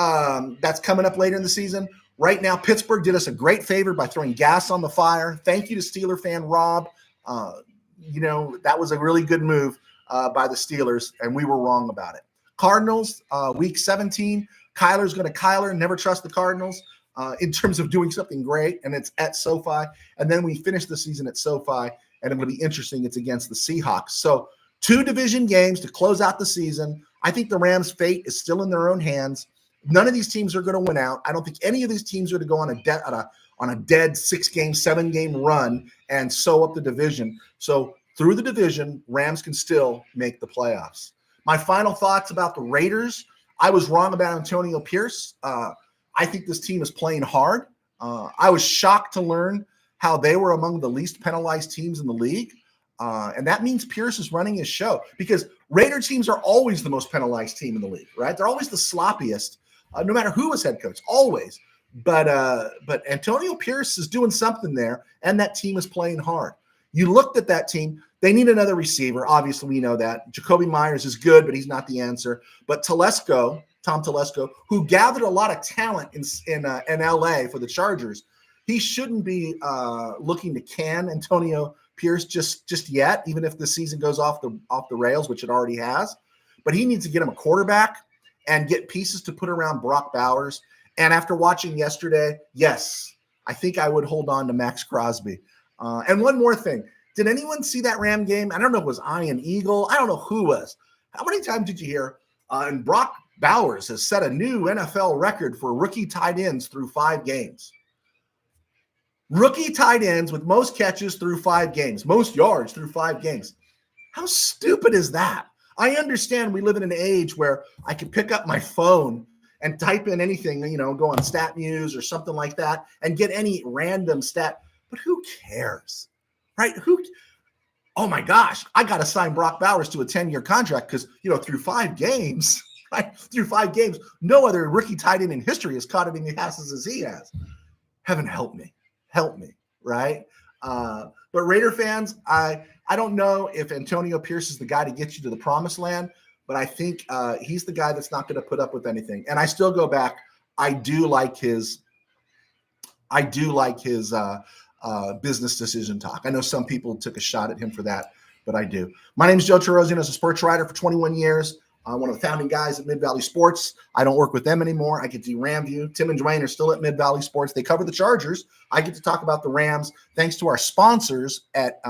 that's coming up later in the season. Right now, Pittsburgh did us a great favor by throwing gas on the fire. Thank you to Steeler fan Rob. That was a really good move by the Steelers, and we were wrong about it. Cardinals, week 17. Kyler's going to Kyler. Never trust the Cardinals in terms of doing something great, and it's at SoFi. And then we finish the season at SoFi, and it'll be interesting. It's against the Seahawks. So 2 division games to close out the season. I think the Rams' fate is still in their own hands. None of these teams are going to win out. I don't think any of these teams are going to go on a dead 6-game, 7-game run and sew up the division. So through the division, Rams can still make the playoffs. My final thoughts about the Raiders. I was wrong about Antonio Pierce. I think this team is playing hard. I was shocked to learn how they were among the least penalized teams in the league. And that means Pierce is running his show, because Raider teams are always the most penalized team in the league, right? They're always the sloppiest, no matter who is head coach, always. But Antonio Pierce is doing something there, and that team is playing hard. You looked at that team. They need another receiver. Obviously, we know that. Jacoby Myers is good, but he's not the answer. But Tom Telesco, who gathered a lot of talent in LA for the Chargers, he shouldn't be looking to can Antonio Pierce just yet, even if the season goes off the rails, which it already has. But he needs to get him a quarterback and get pieces to put around Brock Bowers. And after watching yesterday, yes, I think I would hold on to Max Crosby. And one more thing. Did anyone see that Ram game? I don't know if it was Ian Eagle. I don't know who was. How many times did you hear? And Brock Bowers has set a new NFL record for rookie tight ends through 5 games. Rookie tight ends with most catches through 5 games, most yards through 5 games. How stupid is that? I understand we live in an age where I can pick up my phone and type in anything, go on StatMuse or something like that and get any random stat. But who cares, right? Oh my gosh, I got to sign Brock Bowers to a 10-year contract because, through 5 games, right? Through 5 games, no other rookie tight end in history has caught as many passes as he has. Heaven help me, right? But Raider fans, I don't know if Antonio Pierce is the guy to get you to the promised land, but I think he's the guy that's not going to put up with anything. And I still go back. I do like his business decision talk. I know some people took a shot at him for that, but I do. My name is Joe Terosian. I was a sports writer for 21 years. One of the founding guys at Mid-Valley Sports. I don't work with them anymore. I get to do RamView. Tim and Dwayne are still at Mid-Valley Sports. They cover the Chargers. I get to talk about the Rams, thanks to our sponsors at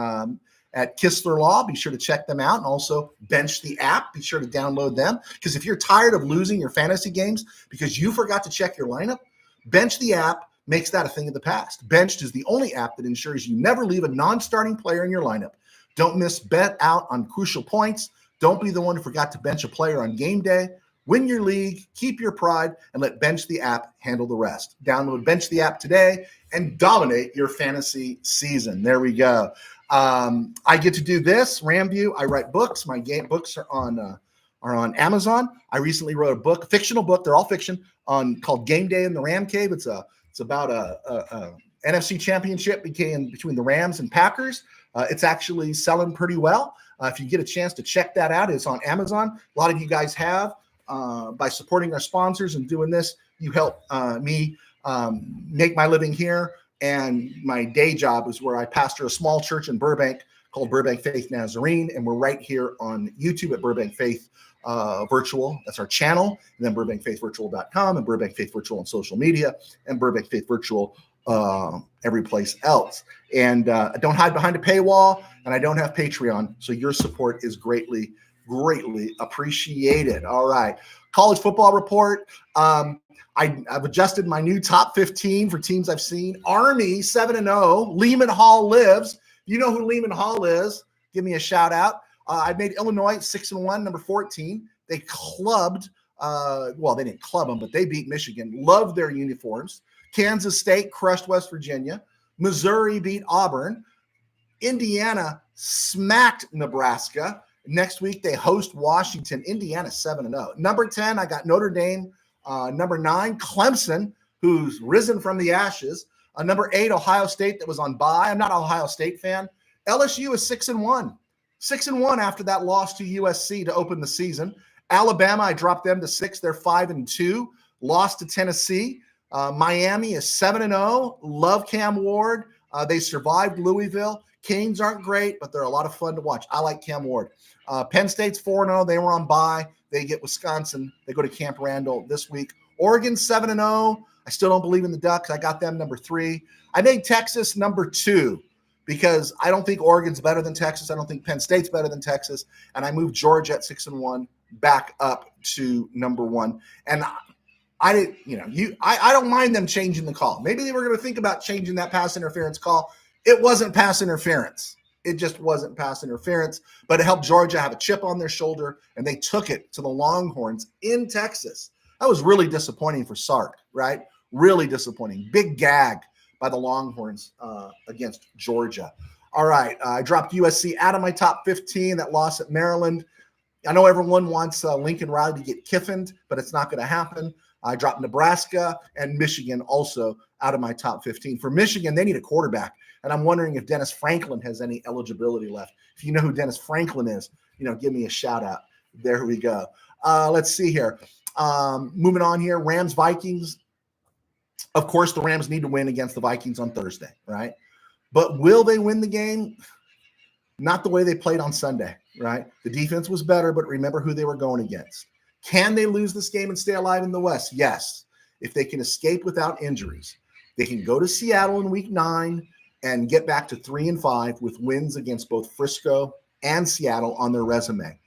Kistler Law. Be sure to check them out. And also Bench the app. Be sure to download them. Because if you're tired of losing your fantasy games because you forgot to check your lineup, Bench the app makes that a thing of the past. Benched is the only app that ensures you never leave a non-starting player in your lineup. Don't miss bet out on crucial points. Don't be the one who forgot to bench a player on game day. Win your league, keep your pride, and let Bench the app handle the rest. Download Bench the app today and dominate your fantasy season. There we go. I get to do this, RamView. I write books. My game books are on Amazon. I recently wrote a book, fictional book. They're all fiction, called Game Day in the RamCave. It's about a NFC championship between the Rams and Packers. It's actually selling pretty well. If you get a chance to check that out, it's on Amazon. A lot of you guys have. By supporting our sponsors and doing this, you help me make my living here. And my day job is where I pastor a small church in Burbank called Burbank Faith Nazarene. And we're right here on YouTube at Burbank Faith Virtual. That's our channel. And then BurbankFaithVirtual.com and Burbank Faith Virtual on social media and Burbank Faith Virtual every place else. And I don't hide behind a paywall, and I don't have Patreon. So your support is greatly appreciated. All right. College football report. I've adjusted my new top 15 for teams I've seen. Army 7-0. Lehman Hall lives. You know who Lehman Hall is. Give me a shout out. I made Illinois 6-1, number 14. They clubbed. They didn't club them, but they beat Michigan. Loved their uniforms. Kansas State crushed West Virginia. Missouri beat Auburn. Indiana smacked Nebraska. Next week, they host Washington. Indiana 7-0. Number 10, I got Notre Dame. Number 9, Clemson, who's risen from the ashes. Number 8, Ohio State, that was on bye. I'm not an Ohio State fan. LSU is 6-1. 6-1 after that loss to USC to open the season. Alabama, I dropped them to 6. They're 5-2. Lost to Tennessee. Miami is 7-0. Love Cam Ward. They survived Louisville. Canes aren't great, but they're a lot of fun to watch. I like Cam Ward. Penn State's 4-0. They were on bye. They get Wisconsin. They go to Camp Randall this week. Oregon 7-0. I still don't believe in the Ducks. I got them number 3. I made Texas number 2 because I don't think Oregon's better than Texas. I don't think Penn State's better than Texas. And I moved Georgia at 6-1 back up to number 1. And I didn't, I don't mind them changing the call. Maybe they were going to think about changing that pass interference call. It wasn't pass interference. It just wasn't pass interference, but it helped Georgia have a chip on their shoulder, and they took it to the Longhorns in Texas. That was really disappointing for Sark, right? Really disappointing. Big gag by the Longhorns against Georgia. All right, I dropped USC out of my top 15. That loss at Maryland. I know everyone wants Lincoln Riley to get kiffined, but it's not going to happen. I dropped Nebraska and Michigan also out of my top 15. For Michigan, they need a quarterback, and I'm wondering if Dennis Franklin has any eligibility left. If you know who Dennis Franklin is, give me a shout out. There we go. Let's see here. Moving on here, Rams, Vikings. Of course, the Rams need to win against the Vikings on Thursday, right? But will they win the game? Not the way they played on Sunday, right? The defense was better, but remember who they were going against. Can they lose this game and stay alive in the West? Yes. If they can escape without injuries, they can go to Seattle in week 9 and get back to 3-5 with wins against both Frisco and Seattle on their resume.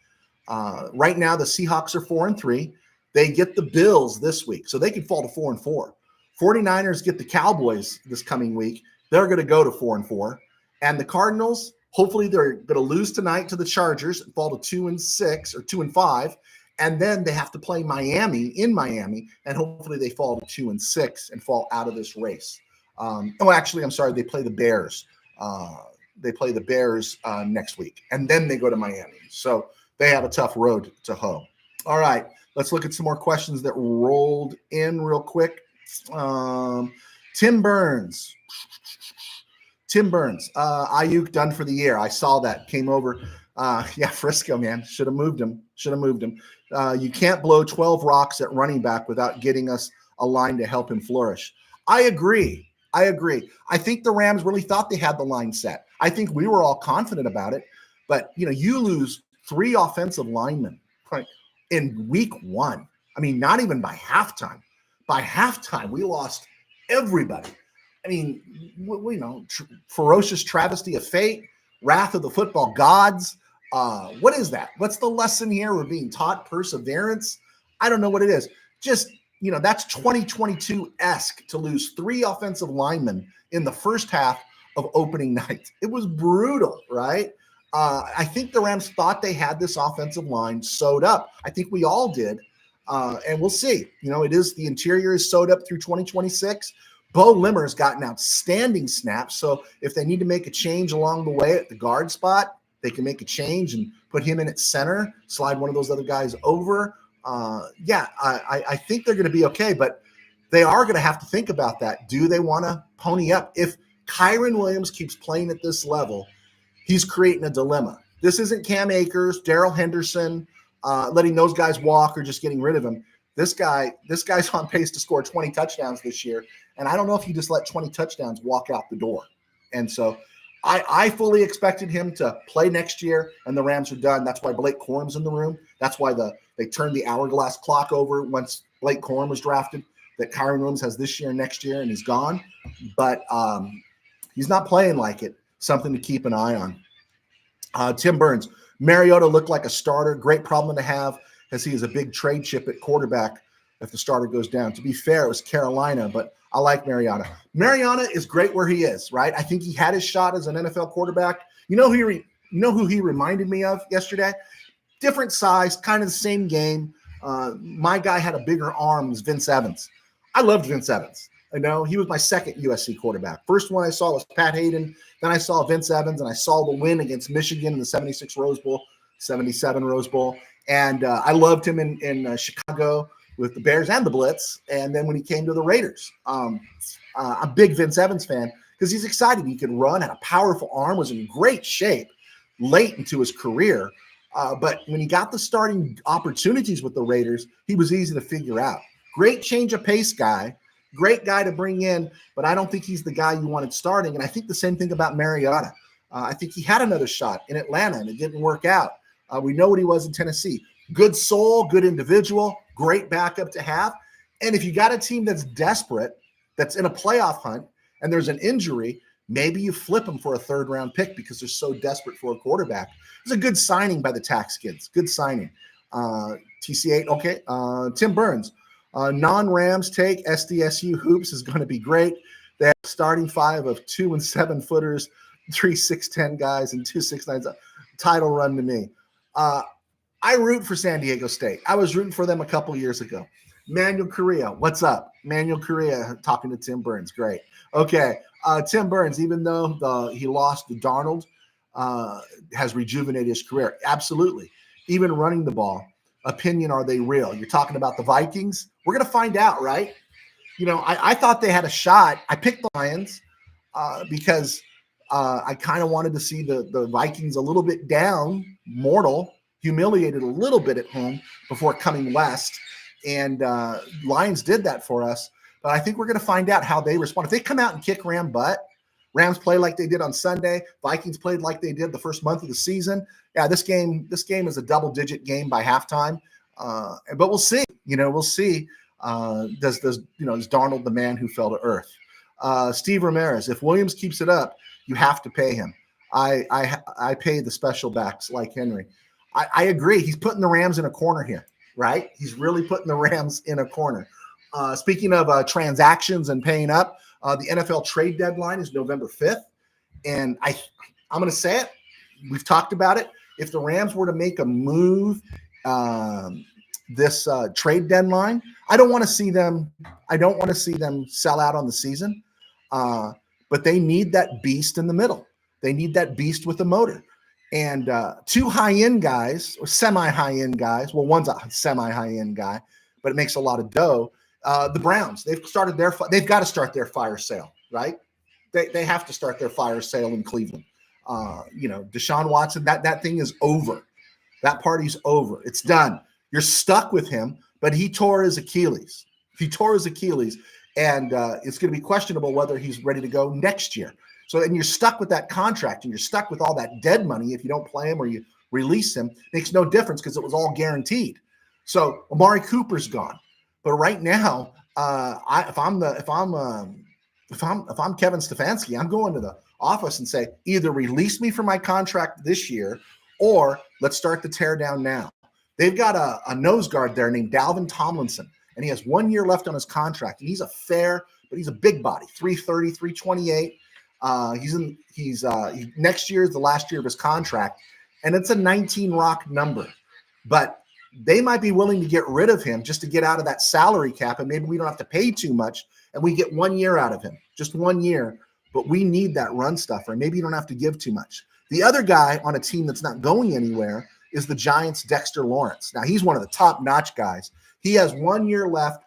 Right now, the Seahawks are 4-3. They get the Bills this week, so they could fall to 4-4. 49ers get the Cowboys this coming week. They're going to go to 4-4. And the Cardinals, hopefully they're going to lose tonight to the Chargers and fall to 2-6 or 2-5. And then they have to play Miami in Miami, and hopefully they fall to 2-6 and fall out of this race. Actually, I'm sorry, they play the Bears. They play the Bears next week, and then they go to Miami. So they have a tough road to hoe. All right, let's look at some more questions that rolled in real quick. Tim Burns. Ayuk done for the year. I saw that. Came over. Frisco, man. Should have moved him. You can't blow 12 rocks at running back without getting us a line to help him flourish. I agree. I think the Rams really thought they had the line set. I think we were all confident about it. But, you lose 3 offensive linemen in week 1. I mean, not even by halftime. By halftime, we lost everybody. I mean, we know, ferocious travesty of fate, wrath of the football gods. What is that? What's the lesson here? We're being taught perseverance. I don't know what it is. Just, that's 2022-esque to lose 3 offensive linemen in the first half of opening night. It was brutal, right? I think the Rams thought they had this offensive line sewed up. I think we all did. And we'll see. The interior is sewed up through 2026. Bo Limmer's got an outstanding snap. So if they need to make a change along the way at the guard spot, they can make a change and put him in at center, slide one of those other guys over. I think they're going to be okay, but they are going to have to think about that. Do they want to pony up? If Kyron Williams keeps playing at this level, he's creating a dilemma. This isn't Cam Akers, Darrell Henderson, letting those guys walk or just getting rid of him. This guy's on pace to score 20 touchdowns this year. And I don't know if you just let 20 touchdowns walk out the door. And so I fully expected him to play next year, and the Rams are done. That's why Blake Corum's in the room. That's why they turned the hourglass clock over once Blake Corum was drafted, that Kyron Williams has this year and next year, and he's gone. But he's not playing like it. Something to keep an eye on. Tim Burns. Mariota looked like a starter. Great problem to have, as he is a big trade chip at quarterback if the starter goes down. To be fair, it was Carolina, but I like Mariota. Mariota is great where he is, right? I think he had his shot as an NFL quarterback. You know who he reminded me of yesterday? Different size, kind of the same game. My guy had a bigger arm, was Vince Evans. I loved Vince Evans. He was my second USC quarterback. First one I saw was Pat Hayden. Then I saw Vince Evans, and I saw the win against Michigan in the 76 Rose Bowl, 77 Rose Bowl. And I loved him in Chicago with the Bears and the Blitz. And then when he came to the Raiders, I'm a big Vince Evans fan because he's excited. He could run, had a powerful arm, was in great shape late into his career. But when he got the starting opportunities with the Raiders, he was easy to figure out. Great change of pace guy, great guy to bring in, but I don't think he's the guy you wanted starting. And I think the same thing about Mariota. I think he had another shot in Atlanta, and it didn't work out. We know what he was in Tennessee. Good soul, good individual, great backup to have. And if you got a team that's desperate, that's in a playoff hunt, and there's an injury, maybe you flip them for a third-round pick because they're so desperate for a quarterback. It was a good signing by the Tax Kids. Good signing. TC8, okay. Tim Burns. Non-Rams take SDSU Hoops is going to be great. They have a starting five of 2 and 7 footers, 3 6'10" guys, and 2 6'9s. Title run to me. I root for San Diego State. I was rooting for them a couple years ago. Manuel Correa, what's up? Manuel Correa talking to Tim Burns. Great. Okay. Tim Burns, even though he lost to Darnold, has rejuvenated his career. Absolutely. Even running the ball. Opinion, are they real? You're talking about the Vikings? We're going to find out, right? I thought they had a shot. I picked the Lions because I kind of wanted to see the Vikings a little bit down, humiliated a little bit at home before coming west. And Lions did that for us. But I think we're going to find out how they respond. If they come out and kick Ram butt, Rams play like they did on Sunday, Vikings played like they did the first month of the season. Yeah, this game is a double-digit game by halftime. But we'll see. We'll see. Does Darnold the man who fell to earth? Steve Ramirez, if Williams keeps it up, you have to pay him. I pay the special backs like Henry. I agree. He's putting the Rams in a corner here, right? He's really putting the Rams in a corner. Speaking of transactions and paying up, the NFL trade deadline is November 5th. And I'm going to say it. We've talked about it. If the Rams were to make a move this trade deadline, I don't want to see them sell out on the season. But they need that beast in the middle. They need that beast with the motor. And 2 high-end guys or semi-high-end guys. Well, one's a semi-high-end guy, but it makes a lot of dough. The Browns, they've got to start their fire sale, right? They have to start their fire sale in Cleveland. Deshaun Watson, that thing is over. That party's over. It's done. You're stuck with him, but he tore his Achilles. And it's going to be questionable whether he's ready to go next year. So, and you're stuck with that contract, and you're stuck with all that dead money if you don't play him or you release him. Makes no difference because it was all guaranteed. So Amari Cooper's gone. But right now, if I'm Kevin Stefanski, I'm going to the office and say, either release me from my contract this year, or let's start the tear down now. They've got a nose guard there named Dalvin Tomlinson, and he has 1 year left on his contract. And he's he's a big body, 330, 328. Next year is the last year of his contract, and it's a 19 rock number. But they might be willing to get rid of him just to get out of that salary cap, and maybe we don't have to pay too much, and we get 1 year out of him, just 1 year. But we need that run stuffer. Maybe you don't have to give too much. The other guy on a team that's not going anywhere is the Giants' Dexter Lawrence. Now, he's one of the top-notch guys. He has 1 year left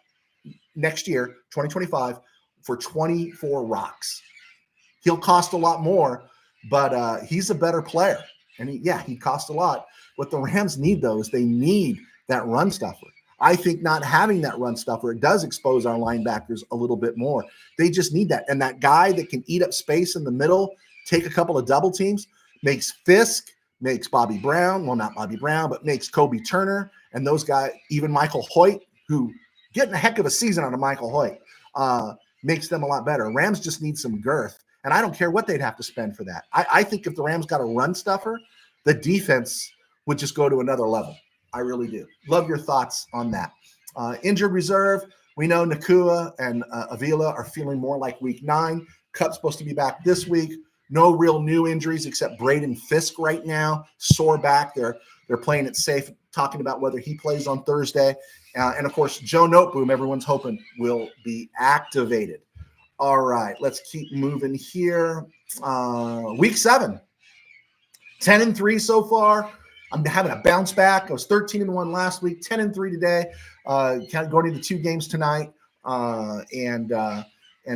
next year, 2025, for 24 rocks. He'll cost a lot more, but he's a better player. And he costs a lot. What the Rams need, though, is they need that run stuffer. I think not having that run stuffer, it does expose our linebackers a little bit more. They just need that. And that guy that can eat up space in the middle, take a couple of double teams, makes Fisk, makes Bobby Brown, well, not Bobby Brown, but makes Kobe Turner, and those guys, even Michael Hoyt, who getting a heck of a season out of Michael Hoyt, makes them a lot better. Rams just need some girth. And I don't care what they'd have to spend for that. I think if the Rams got a run stuffer, the defense would just go to another level. I really do. Love your thoughts on that. Injured reserve, we know Nakua and Avila are feeling more like week 9. Cup's supposed to be back this week. No real new injuries except Braden Fisk right now. Sore back. They're playing it safe, talking about whether he plays on Thursday. And, of course, Joe Noteboom, everyone's hoping, will be activated. All right, let's keep moving here. Week 7, 10-3 so far. I'm having a bounce back. I was 13-1 last week, 10-3 today. Kind of going into 2 games tonight, and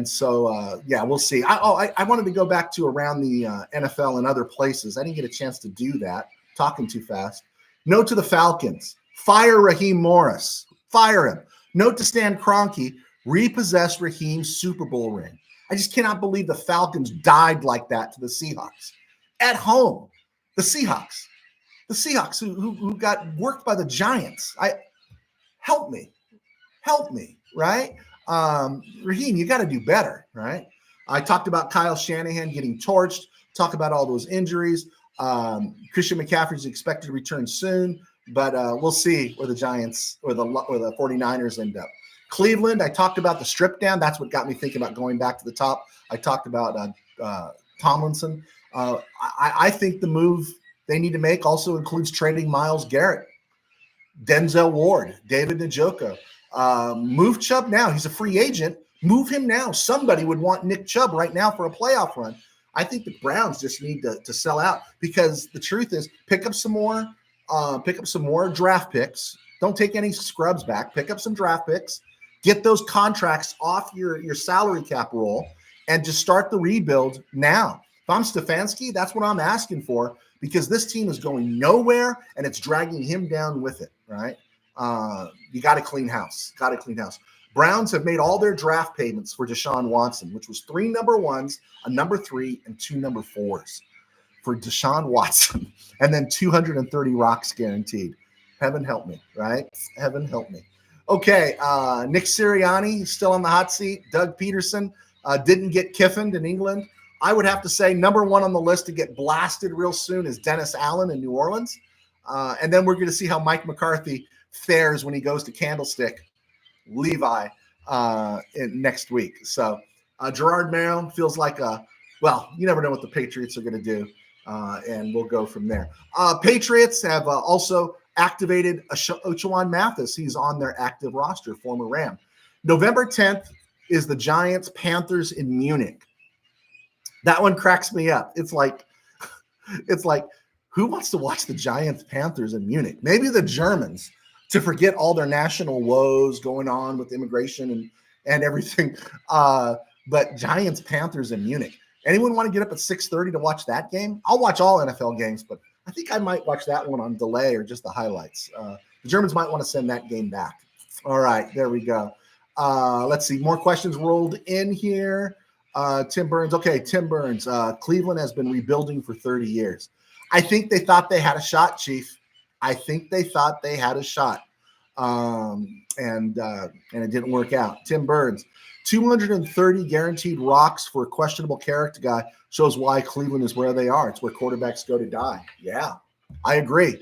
so we'll see. I wanted to go back to around the NFL and other places. I didn't get a chance to do that. Talking too fast. Note to the Falcons: fire Raheem Morris. Fire him. Note to Stan Kroenke: repossess Raheem's Super Bowl ring. I just cannot believe the Falcons died like that to the Seahawks at home. The Seahawks who got worked by the Giants. Help me, right? Raheem, you got to do better, right? I talked about Kyle Shanahan getting torched. Talk about all those injuries. Christian McCaffrey is expected to return soon, but we'll see where the Giants or the 49ers end up. Cleveland, I talked about the strip down. That's what got me thinking about going back to the top. I talked about Tomlinson. I think the move they need to make also includes trading Myles Garrett, Denzel Ward, David Njoku. Move Chubb now. He's a free agent. Move him now. Somebody would want Nick Chubb right now for a playoff run. I think the Browns just need to sell out, because the truth is, pick up some more draft picks. Don't take any scrubs back. Pick up some draft picks. Get those contracts off your salary cap roll and just start the rebuild now. If I'm Stefanski, that's what I'm asking for, because this team is going nowhere and it's dragging him down with it, right? You got to clean house. Browns have made all their draft payments for Deshaun Watson, which was 3 number 1s, a number 3, and 2 number 4s for Deshaun Watson, and then 230 rocks guaranteed. Heaven help me, right? Heaven help me. Okay, Nick Sirianni still on the hot seat. Doug Peterson didn't get Kiffined in England. I would have to say number 1 on the list to get blasted real soon is Dennis Allen in New Orleans. And then we're going to see how Mike McCarthy fares when he goes to Candlestick Levi next week. So Gerard Mayo feels like you never know what the Patriots are going to do, and we'll go from there. Patriots have also activated Ochaun Mathis. He's on their active roster, former Ram. November 10th is the Giants-Panthers in Munich. That one cracks me up. It's like, who wants to watch the Giants-Panthers in Munich? Maybe the Germans, to forget all their national woes going on with immigration and everything. But Giants-Panthers in Munich. Anyone want to get up at 6:30 to watch that game? I'll watch all NFL games, but I think I might watch that one on delay or just the highlights. The Germans might want to send that game back. All right, there we go. Let's see. More questions rolled in here. Tim Burns. Okay, Tim Burns. Cleveland has been rebuilding for 30 years. I think they thought they had a shot, Chief. I think they thought they had a shot. And it didn't work out. Tim Burns. 230 guaranteed rocks for a questionable character guy shows why Cleveland is where they are. It's where quarterbacks go to die. Yeah, I agree.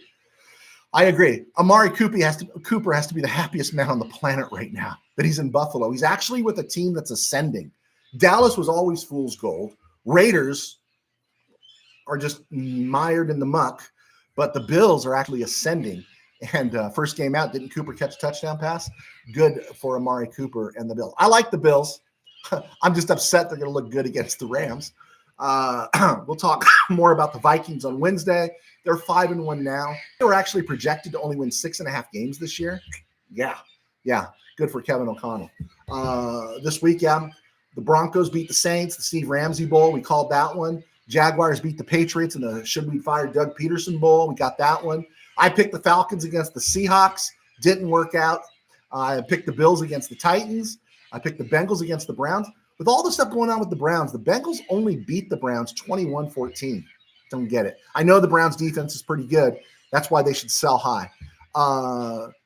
Amari Cooper has to be the happiest man on the planet right now that he's in Buffalo. He's actually with a team that's ascending. Dallas was always fool's gold. Raiders are just mired in the muck, but the Bills are actually ascending. And first game out, didn't Cooper catch a touchdown pass? Good for Amari Cooper and the Bills. I like the Bills. I'm just upset they're going to look good against the Rams. We'll talk more about the Vikings on Wednesday. They're 5-1 now. They were actually projected to only win 6.5 games this year. Yeah. Good for Kevin O'Connell. This weekend, the Broncos beat the Saints, the Steve Ramsey Bowl. We called that one. Jaguars beat the Patriots in the Should We Fire Doug Peterson Bowl. We got that one. I picked the Falcons against the Seahawks. Didn't work out. I picked the Bills against the Titans. I picked the Bengals against the Browns. With all the stuff going on with the Browns, the Bengals only beat the Browns 21-14. Don't get it. I know the Browns defense is pretty good. That's why they should sell high.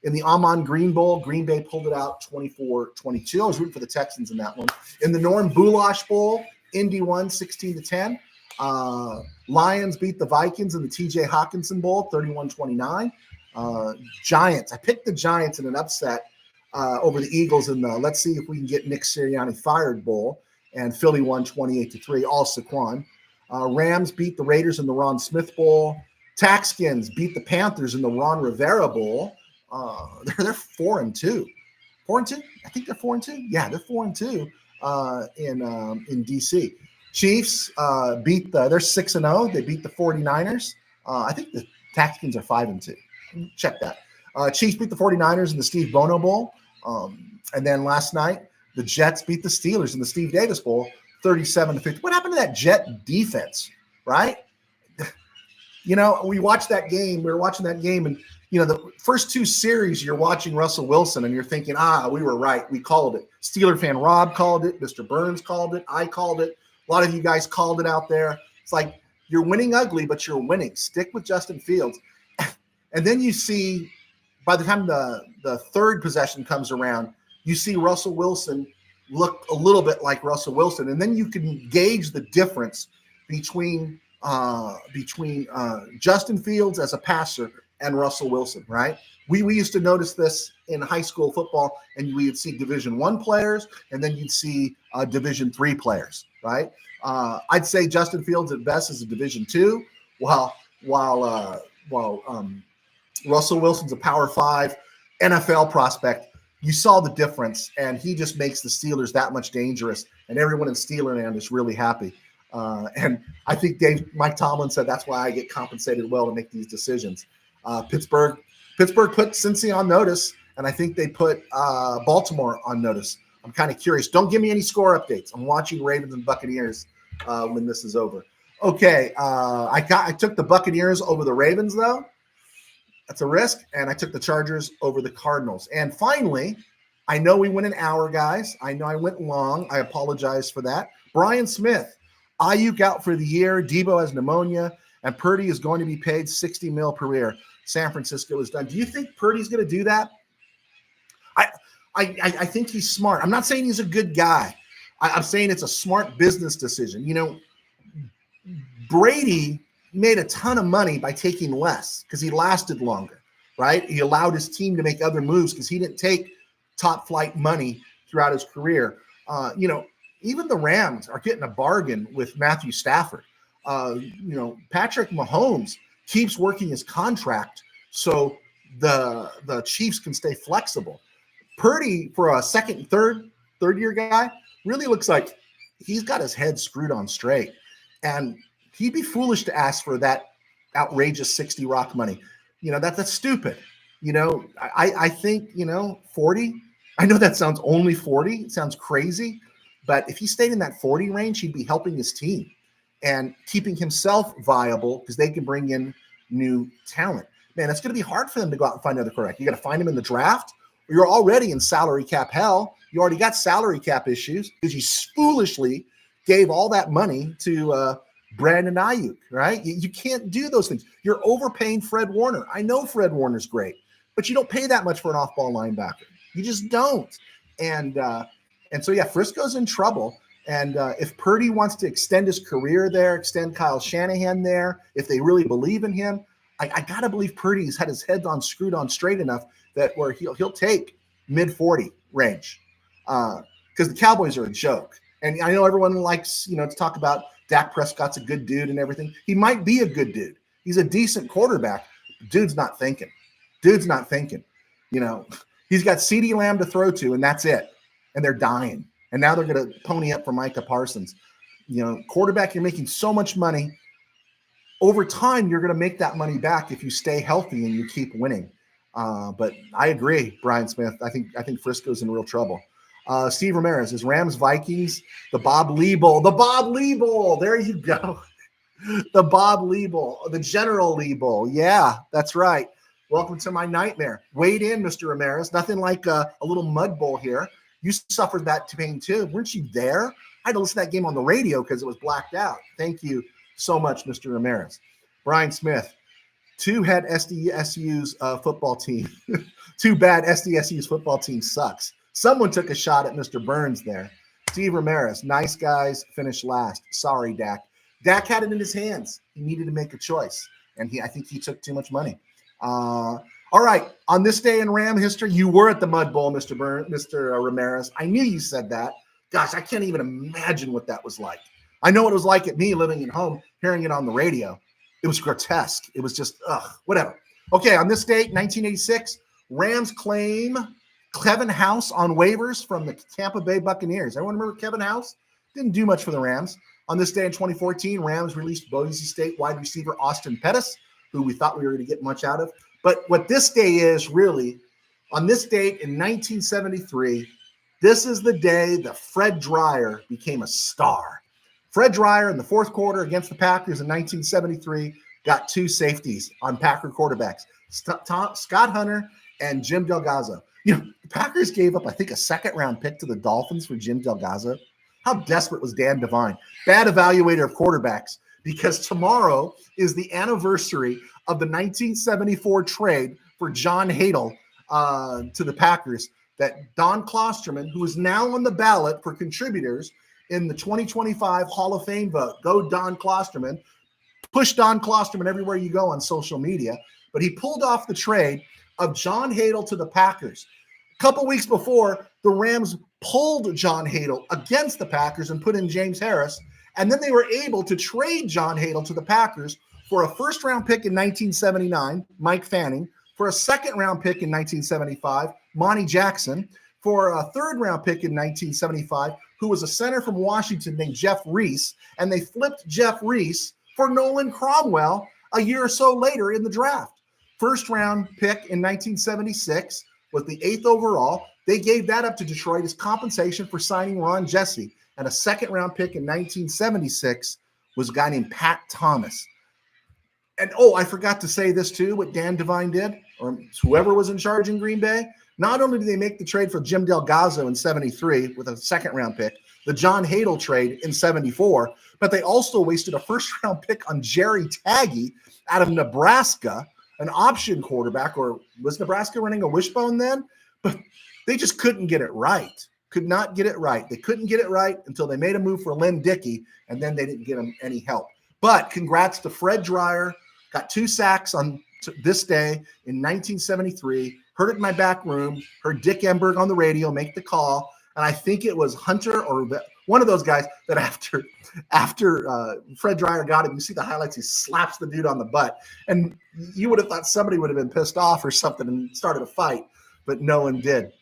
In the Amon Green Bowl, Green Bay pulled it out 24-22. I was rooting for the Texans in that one. In the Norm Boulash Bowl, Indy won 16-10. Lions beat the Vikings in the TJ Hawkinson Bowl, 31-29. Giants. I picked the Giants in an upset over the Eagles in the let's see if we can get Nick Sirianni fired bowl, and Philly won 28-3, all Saquon. Rams beat the Raiders in the Ron Smith Bowl. Taxkins beat the Panthers in the Ron Rivera Bowl. They're 4-2. 4-2? I think they're 4-2. Yeah, they're 4-2 in DC. Chiefs beat they're 6-0. They beat the 49ers. I think the Taxkins are 5-2. Check that. Chiefs beat the 49ers in the Steve Bono Bowl. And then last night, the Jets beat the Steelers in the Steve Davis Bowl, 37-50. What happened to that Jet defense, right? We watched that game. We were watching that game, and, the first two series, you're watching Russell Wilson, and you're thinking, we were right. We called it. Steeler fan Rob called it. Mr. Burns called it. I called it. A lot of you guys called it out there. It's like, you're winning ugly, but you're winning. Stick with Justin Fields. And then you see, by the time the third possession comes around, you see Russell Wilson look a little bit like Russell Wilson. And then you can gauge the difference between Justin Fields as a passer and Russell Wilson, right? We used to notice this in high school football, and we would see Division I players, and then you'd see Division III players, right? I'd say Justin Fields at best is a Division II, while Russell Wilson's a Power 5 NFL prospect. You saw the difference, and he just makes the Steelers that much dangerous, and everyone in Steelerland is really happy. And I think Mike Tomlin said that's why I get compensated well to make these decisions. Pittsburgh put Cincy on notice, and I think they put Baltimore on notice. I'm kind of curious. Don't give me any score updates. I'm watching Ravens and Buccaneers when this is over. Okay, I took the Buccaneers over the Ravens, though. That's a risk, and I took the Chargers over the Cardinals. And finally, I know we went an hour, guys. I know I went long. I apologize for that. Brian Smith, Ayuk out for the year. Debo has pneumonia, and Purdy is going to be paid $60 million per year. San Francisco is done. Do you think Purdy's going to do that? I think he's smart. I'm not saying he's a good guy. I'm saying it's a smart business decision. You know, Brady made a ton of money by taking less because he lasted longer, right? He allowed his team to make other moves because he didn't take top flight money throughout his career. You know, even the Rams are getting a bargain with Matthew Stafford. You know, Patrick Mahomes keeps working his contract so the Chiefs can stay flexible. Purdy, for a second, third year guy, really looks like he's got his head screwed on straight. And he'd be foolish to ask for that outrageous 60 rock money. You know, that's stupid. You know, I think, you know, 40. I know that sounds only 40. It sounds crazy. But if he stayed in that 40 range, he'd be helping his team and keeping himself viable because they can bring in new talent. Man, it's going to be hard for them to go out and find another quarterback. You got to find him in the draft. You're already in salary cap hell. You already got salary cap issues because you foolishly gave all that money to Brandon Ayuk, right? You can't do those things. You're overpaying Fred Warner. I know Fred Warner's great, but you don't pay that much for an off-ball linebacker. You just don't. And so, yeah, Frisco's in trouble. And if Purdy wants to extend his career there, extend Kyle Shanahan there, if they really believe in him, I got to believe Purdy's had his head screwed on straight enough that where he'll take mid-40 range because the Cowboys are a joke. And I know everyone likes, you know, to talk about Dak Prescott's a good dude and everything. He might be a good dude. He's a decent quarterback. Dude's not thinking. You know, he's got CeeDee Lamb to throw to, and that's it. And they're dying. And now they're going to pony up for Micah Parsons. You know, quarterback, you're making so much money. Over time, you're going to make that money back if you stay healthy and you keep winning. But I agree, Brian Smith. I think Frisco's in real trouble. Steve Ramirez is Rams Vikings, the Bob Lee Bowl. The Bob Lee Bowl. There you go. The Bob Lee Bowl, the General Lee Bowl. Yeah, that's right. Welcome to my nightmare. Wade in, Mr. Ramirez. Nothing like a little mud bowl here. You suffered that pain too. Weren't you there? I had to listen to that game on the radio because it was blacked out. Thank you so much, Mr. Ramirez. Brian Smith, too bad SDSU's football team. Too bad SDSU's football team sucks. Someone took a shot at Mr. Burns there. Steve Ramirez, nice guys, finished last. Sorry, Dak. Dak had it in his hands. He needed to make a choice, and I think he took too much money. All right, on this day in Ram history, you were at the Mud Bowl, Mr. Ramirez. I knew you said that. Gosh, I can't even imagine what that was like. I know what it was like at me living at home, hearing it on the radio. It was grotesque. It was just, whatever. Okay, on this date, 1986, Rams claim Kevin House on waivers from the Tampa Bay Buccaneers. Everyone remember Kevin House? Didn't do much for the Rams. On this day in 2014, Rams released Boise State wide receiver Austin Pettis, who we thought we were going to get much out of. But what this day is really, on this date in 1973, this is the day that Fred Dreyer became a star. Fred Dreyer in the fourth quarter against the Packers in 1973 got two safeties on Packer quarterbacks, Scott Hunter and Jim Delgado. You know, the Packers gave up, I think, a second-round pick to the Dolphins for Jim Delgado. How desperate was Dan Devine? Bad evaluator of quarterbacks, because tomorrow is the anniversary of the 1974 trade for John Hadle to the Packers, that Don Klosterman, who is now on the ballot for contributors in the 2025 Hall of Fame vote. Go Don Klosterman. Push Don Klosterman everywhere you go on social media. but he pulled off the trade of John Hadl to the Packers. A couple weeks before, the Rams pulled John Hadl against the Packers and put in James Harris, and then they were able to trade John Hadl to the Packers for a first-round pick in 1979, Mike Fanning, for a second-round pick in 1975, Monty Jackson, for a third-round pick in 1975, who was a center from Washington named Jeff Reese, and they flipped Jeff Reese for Nolan Cromwell a year or so later in the draft. First-round pick in 1976 was the 8th overall. They gave that up to Detroit as compensation for signing Ron Jesse, and a second-round pick in 1976 was a guy named Pat Thomas. And, I forgot to say this too, what Dan Devine did, or whoever was in charge in Green Bay. Not only did they make the trade for Jim Delgado in 73 with a second-round pick, the John Hadl trade in 74, but they also wasted a first-round pick on Jerry Taggy out of Nebraska, an option quarterback, or was Nebraska running a wishbone then? But they just couldn't get it right. Could not get it right. They couldn't get it right until they made a move for Lynn Dickey, and then they didn't get him any help. But congrats to Fred Dreyer. Got 2 sacks on this day in 1973. Heard it in my back room. Heard Dick Enberg on the radio make the call. And I think it was Hunter or one of those guys that after Fred Dreyer got him, you see the highlights, he slaps the dude on the butt. And you would have thought somebody would have been pissed off or something and started a fight, but no one did.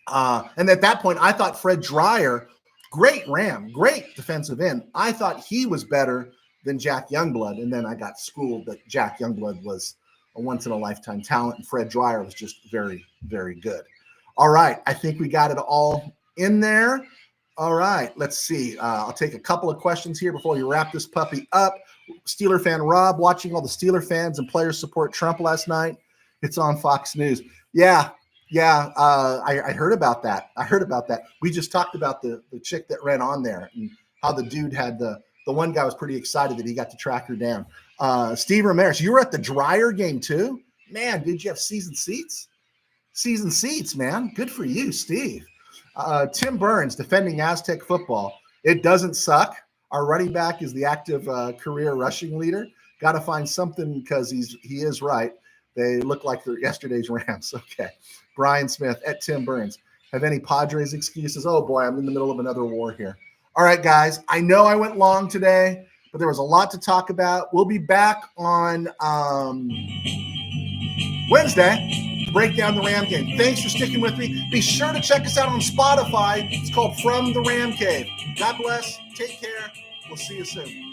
And at that point, I thought Fred Dreyer, great Ram, great defensive end. I thought he was better than Jack Youngblood. And then I got schooled that Jack Youngblood was a once-in-a-lifetime talent, and Fred Dreyer was just very, very good. All right, I think we got it all in there. All right, let's see. I'll take a couple of questions here before we wrap this puppy up. Steeler fan Rob, watching all the Steeler fans and players support Trump last night. It's on Fox News. Yeah. I heard about that. We just talked about the chick that ran on there and how the dude had the one guy was pretty excited that he got to track her down. Steve Ramirez, you were at the Dreyer game too? Man, did you have season seats? Season seats, man. Good for you, Steve. Tim Burns, defending Aztec football. It doesn't suck. Our running back is the active career rushing leader. Got to find something because he is right. They look like they're yesterday's Rams. Okay. Brian Smith at Tim Burns. Have any Padres excuses? Oh boy, I'm in the middle of another war here. All right, guys. I know I went long today, but there was a lot to talk about. We'll be back on Wednesday to break down the Ram game. Thanks for sticking with me. Be sure to check us out on Spotify. It's called From the RamCave. God bless. Take care. We'll see you soon.